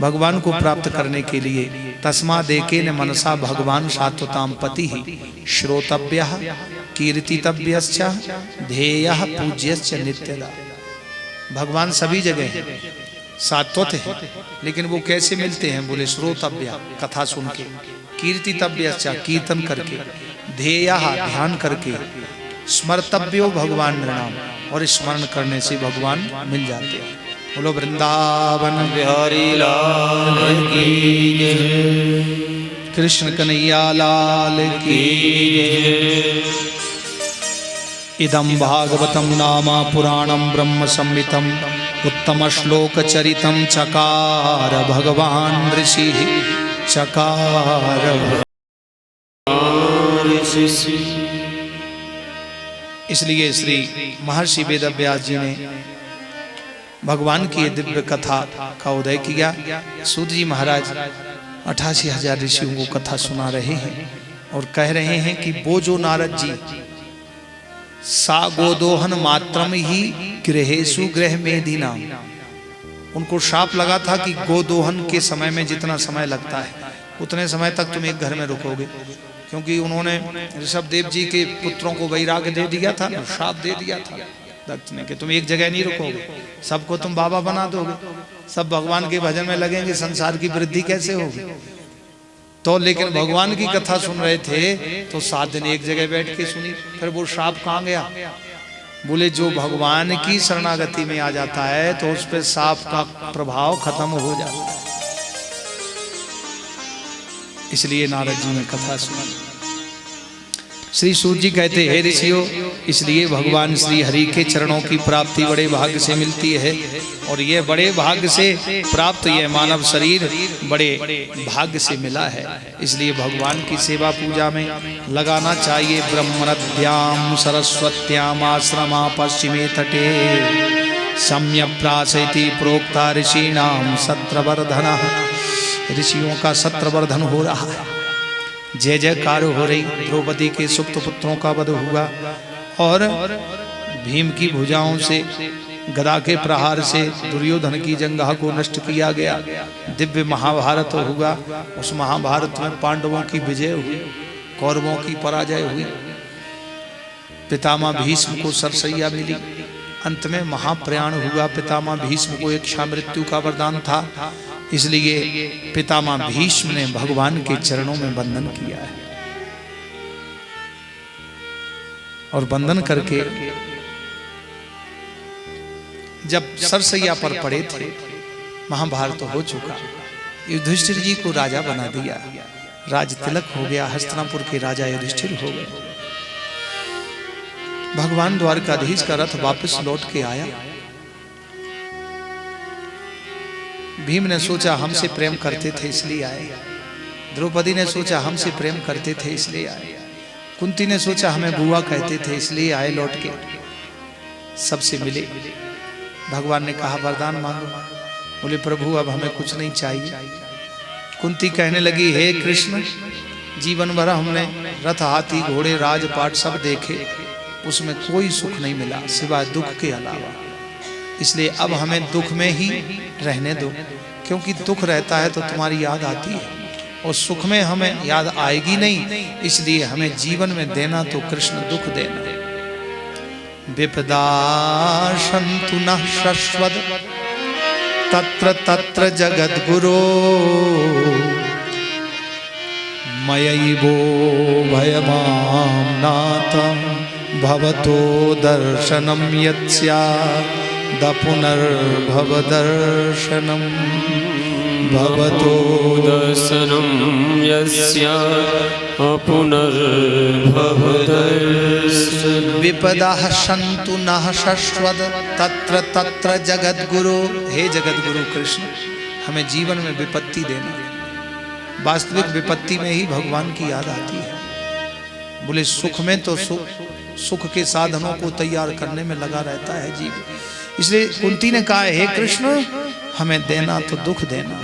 भगवान को प्राप्त करने के लिए तस्मादेकेन मनसा भगवान सात्वतां पति ही श्रोतव्यः कीर्तितव्यश्च ध्येयः पूज्यश्च नित्यदा। भगवान सभी जगह हैं, सात्वत है, लेकिन वो कैसे मिलते हैं? बोले श्रोतव्य कथा सुन के, कीर्तितव्यश्च कीर्तन करके, ध्येयः ध्यान करके, स्मर्तव्यो भगवान नृणाम और स्मरण करने से भगवान मिल जाते हैं। बोलो वृंदावन बिहारी लाल की जय। कृष्ण कन्हैया लाल की जय। इदं भागवतं नाम पुराणं ब्रह्म संहितं उत्तम श्लोक चरितं चकार भगवान ऋषि चकार। इसलिए श्री महर्षि वेदव्यास जी ने भगवान की दिव्य कथा का उदय किया। सूत जी महाराज 88,000 ऋषियों को कथा सुना रहे हैं और कह रहे हैं कि वो जो नारद जी सा गोदोहन मात्रम ही गृहेशु गृह मेदिना, उनको शाप लगा था कि गोदोहन के समय में जितना समय लगता है उतने समय तक तुम एक घर में रुकोगे, क्योंकि उन्होंने ऋषभदेव जी के पुत्रों को वैराग्य दे दिया था, शाप दे दिया था दत्त ने कि तुम एक जगह नहीं रुकोगे, सबको तुम बाबा बना दोगे, सब भगवान के भजन में लगेंगे, संसार की वृद्धि कैसे होगी। तो लेकिन भगवान की कथा सुन रहे थे तो 7 दिन एक जगह बैठ के सुनी। फिर वो शाप कहाँ गया? बोले जो भगवान की शरणागति में आ जाता है तो उस पर शाप का प्रभाव खत्म हो जाता है। इसलिए नारद जी ने कथा सुनी। श्री सूत जी कहते हैं ऋषियों, इसलिए भगवान श्री हरि के चरणों की प्राप्ति बड़े भाग्य से मिलती है, और ये बड़े भाग्य से प्राप्त यह मानव शरीर बड़े भाग्य से मिला है। इसलिए भगवान की सेवा पूजा में लगाना चाहिए। ब्रह्मणद्याम सरस्वत्याम आश्रमा पश्चिमे तटे सम्यक प्रासयति प्रोक्ता ऋषीणाम सत्रवर्धन। ऋषियों का सत्रवर्धन हो रहा है, जय जयकार हो रही। द्रौपदी के सुप्त पुत्रों का वध हुआ और भीम की भुजाओं से गदा के प्रहार से दुर्योधन की जंघा को नष्ट किया गया। दिव्य महाभारत हुआ। उस महाभारत में पांडवों की विजय हुई, कौरवों की पराजय हुई। पितामह भीष्म को सरसैया मिली। अंत में महाप्रयाण हुआ। पितामह भीष्म को इच्छा मृत्यु का वरदान था, इसलिए पितामह भीष्म ने भगवान के चरणों में वंदन किया है, और वंदन करके जब सरसैया पर पड़े थे, महाभारत हो चुका, युधिष्ठिर जी को राजा बना दिया, राज तिलक हो गया, हस्तिनापुर के राजा युधिष्ठिर हो गए। भगवान द्वारकाधीश का रथ वापस लौट के आया। भीम ने सोचा हमसे प्रेम करते थे इसलिए आए, द्रौपदी ने सोचा हमसे प्रेम करते थे इसलिए आए, कुंती ने सोचा हमें बुआ कहते थे इसलिए आए लौट के, सबसे मिले। भगवान ने कहा वरदान मांगो। बोले प्रभु अब हमें कुछ नहीं चाहिए। कुंती कहने लगी हे कृष्ण, जीवन भर हमने रथ हाथी घोड़े राजपाट सब देखे, उसमें कोई सुख नहीं मिला सिवाय दुख के अलावा, इसलिए अब हमें दुख में ही रहने दो, क्योंकि दुख रहता है तो तुम्हारी याद आती है और सुख में हमें याद आएगी नहीं, इसलिए हमें जीवन में देना तो कृष्ण दुख देना। विपदा सन्तु नः शश्वत् तत्र तत्र जगद्गुरो मयैवो भयमां नाथं भवतो दर्शनं यत्स्यात् पुनर्भव दर्शनम भवतो दर्शनम यस्या पुनर्भव दर्शनम। विपदा सन्तु नः शश्वत् तत्र तत्र जगद्गुरु। हे जगद्गुरु कृष्ण, हमें जीवन में विपत्ति देना। वास्तविक विपत्ति में ही भगवान की याद आती है। बोले सुख में तो सुख के साधनों को तैयार करने में लगा रहता है जीव, इसलिए कुंती ने कहा हे कृष्ण हमें देना तो दुख देना।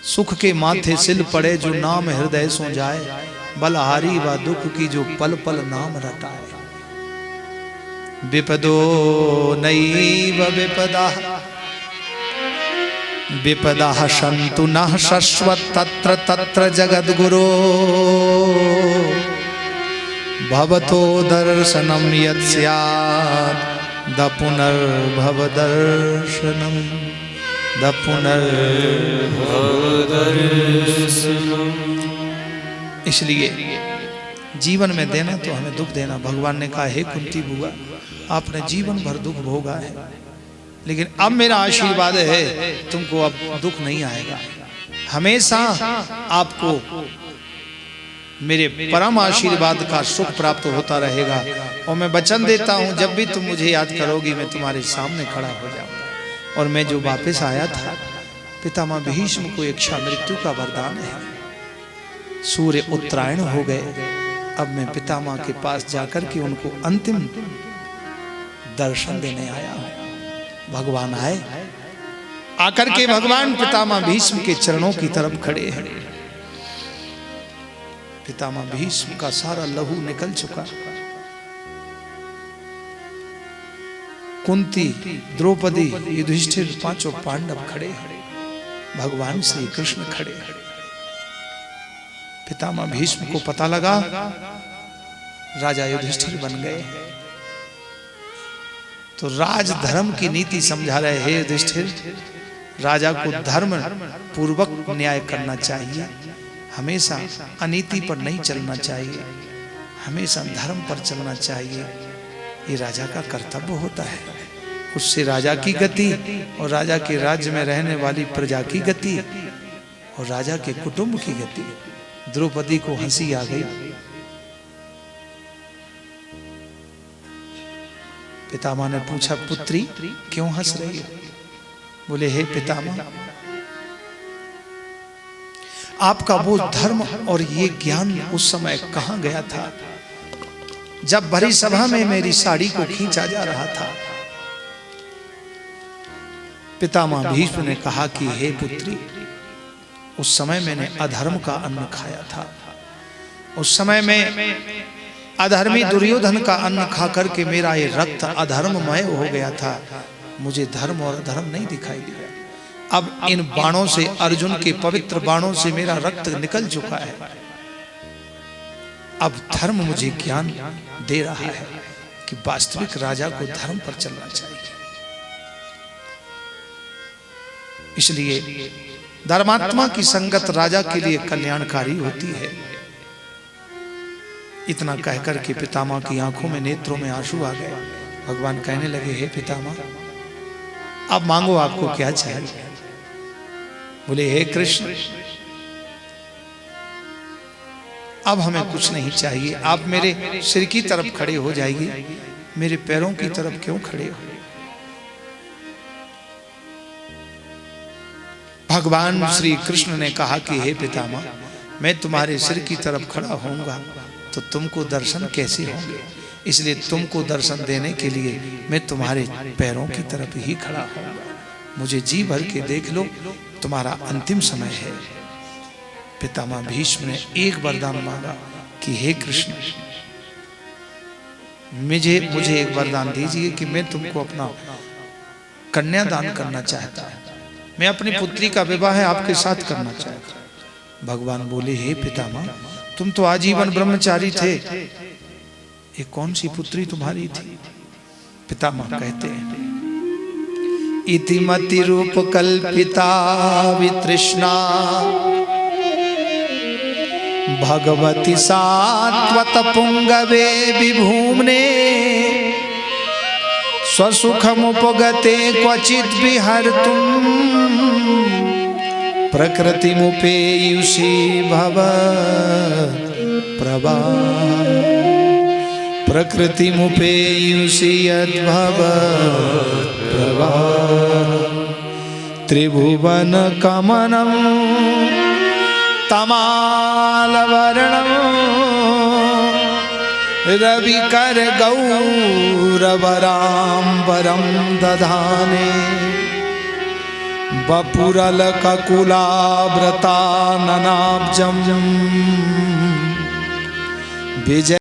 सुख के माथे सिल पड़े जो नाम हृदय सो जाए, बलहारी व दुख की जो पल पल नाम रटाए। विपदो नैव विपदा विपदा सन्तु नः शश्वत् तत्र तत्र जगद्गुरो भवतो दर्शनं यत्स्यात् पुनर्भव दर्शनम पुनर्भव दर्शनम। इसलिए जीवन में देना तो हमें दुख देना। भगवान ने कहा हे कुंती बुआ, आपने जीवन भर दुख भोगा है, लेकिन अब मेरा आशीर्वाद है, तुमको अब दुख नहीं आएगा। हमेशा आपको मेरे परम आशीर्वाद का सुख प्राप्त होता रहेगा। और मैं वचन देता हूं, जब भी तुम मुझे याद करोगी मैं तुम्हारे सामने खड़ा हो जाऊंगा। और मैं जो वापस आया था, पितामह भीष्म को इच्छा मृत्यु का वरदान है। सूर्य उत्तरायण हो गए, अब मैं पितामह के पास जाकर के उनको अंतिम दर्शन देने आया हूं। भगवान आए, आकर के भगवान पितामह भीष्म के चरणों की तरफ खड़े हैं। पितामह भीष्म का सारा लहू निकल चुका। कुंती, द्रौपदी, युधिष्ठिर, पांचों पांडव खड़े हैं, भगवान श्री कृष्ण खड़े हैं। पितामह भीष्म को पता लगा राजा युधिष्ठिर बन गए, तो राज धर्म की नीति समझा रहे हैं। युधिष्ठिर, राजा को धर्म पूर्वक न्याय करना चाहिए, हमेशा अनीति पर नहीं चलना चाहिए, हमेशा धर्म पर चलना चाहिए। ये राजा का कर्तव्य होता है। उससे राजा की गति और राजा के राज्य में रहने वाली प्रजा की गति और राजा के कुटुंब की गति। द्रौपदी को हंसी आ गई। पितामह ने पूछा, पुत्री क्यों हंस रही हो? बोले, हे पितामह, आपका वो धर्म और ये ज्ञान उस समय कहां गया था जब भरी सभा में मेरी साड़ी को खींचा जा रहा था। पितामह भीष्म ने कहा कि हे पुत्री, उस समय मैंने अधर्म का अन्न खाया था। उस समय में अधर्मी दुर्योधन का अन्न खा करके मेरा ये रक्त अधर्ममय हो गया था। मुझे धर्म और अधर्म नहीं दिखाई दिया। अब इन बाणों से, अर्जुन के पवित्र बाणों से मेरा रक्त निकल चुका है। अब धर्म मुझे ज्ञान दे रहा है कि वास्तविक राजा को धर्म पर चलना चाहिए। इसलिए धर्मात्मा की संगत राजा के लिए कल्याणकारी होती है। इतना कहकर के पितामह की आंखों में, नेत्रों में आंसू आ गए। भगवान कहने लगे, हे पितामह, अब मांगो, आपको क्या चाहिए? बोले, हे कृष्ण, अब हमें कुछ नहीं चाहिए। आप मेरे सिर की तरफ खड़े हो जाइए, मेरे पैरों की तरफ क्यों खड़े हो? भगवान श्री कृष्ण ने कहा कि हे पितामह, मैं तुम्हारे सिर की तरफ खड़ा होऊंगा तो तुमको दर्शन कैसे होंगे? इसलिए तुमको दर्शन देने के लिए मैं तुम्हारे पैरों की तरफ ही खड़ा होऊंगा। मुझे जी भर के देख लो, तुम्हारा अंतिम समय है। पितामह भीष्म ने एक वरदान मांगा कि हे कृष्ण, मुझे एक वरदान दीजिए कि मैं तुमको अपना कन्यादान करना चाहता हूं। मैं अपनी पुत्री का विवाह आपके साथ करना चाहता हूं। भगवान बोले, हे पितामह, तुम तो आजीवन ब्रह्मचारी थे, ये कौन सी पुत्री तुम्हारी थी? पितामह कहते हैं, इतिमति रूप कल्पिता वितृष्णा भगवती सात्वत पुंगवे विभूम्ने स्वसुखमुपगते क्वचित विहर्तुं प्रकृतिमुपेयुषी भव प्रभा प्रकृतिमुपेयुषी यद्भव प्रभा त्रिभुवन कमनं तमालवर्णं रविकर गौरवराम्बरं दधाने वपुरलककुलाव्रताननाब्जं विजय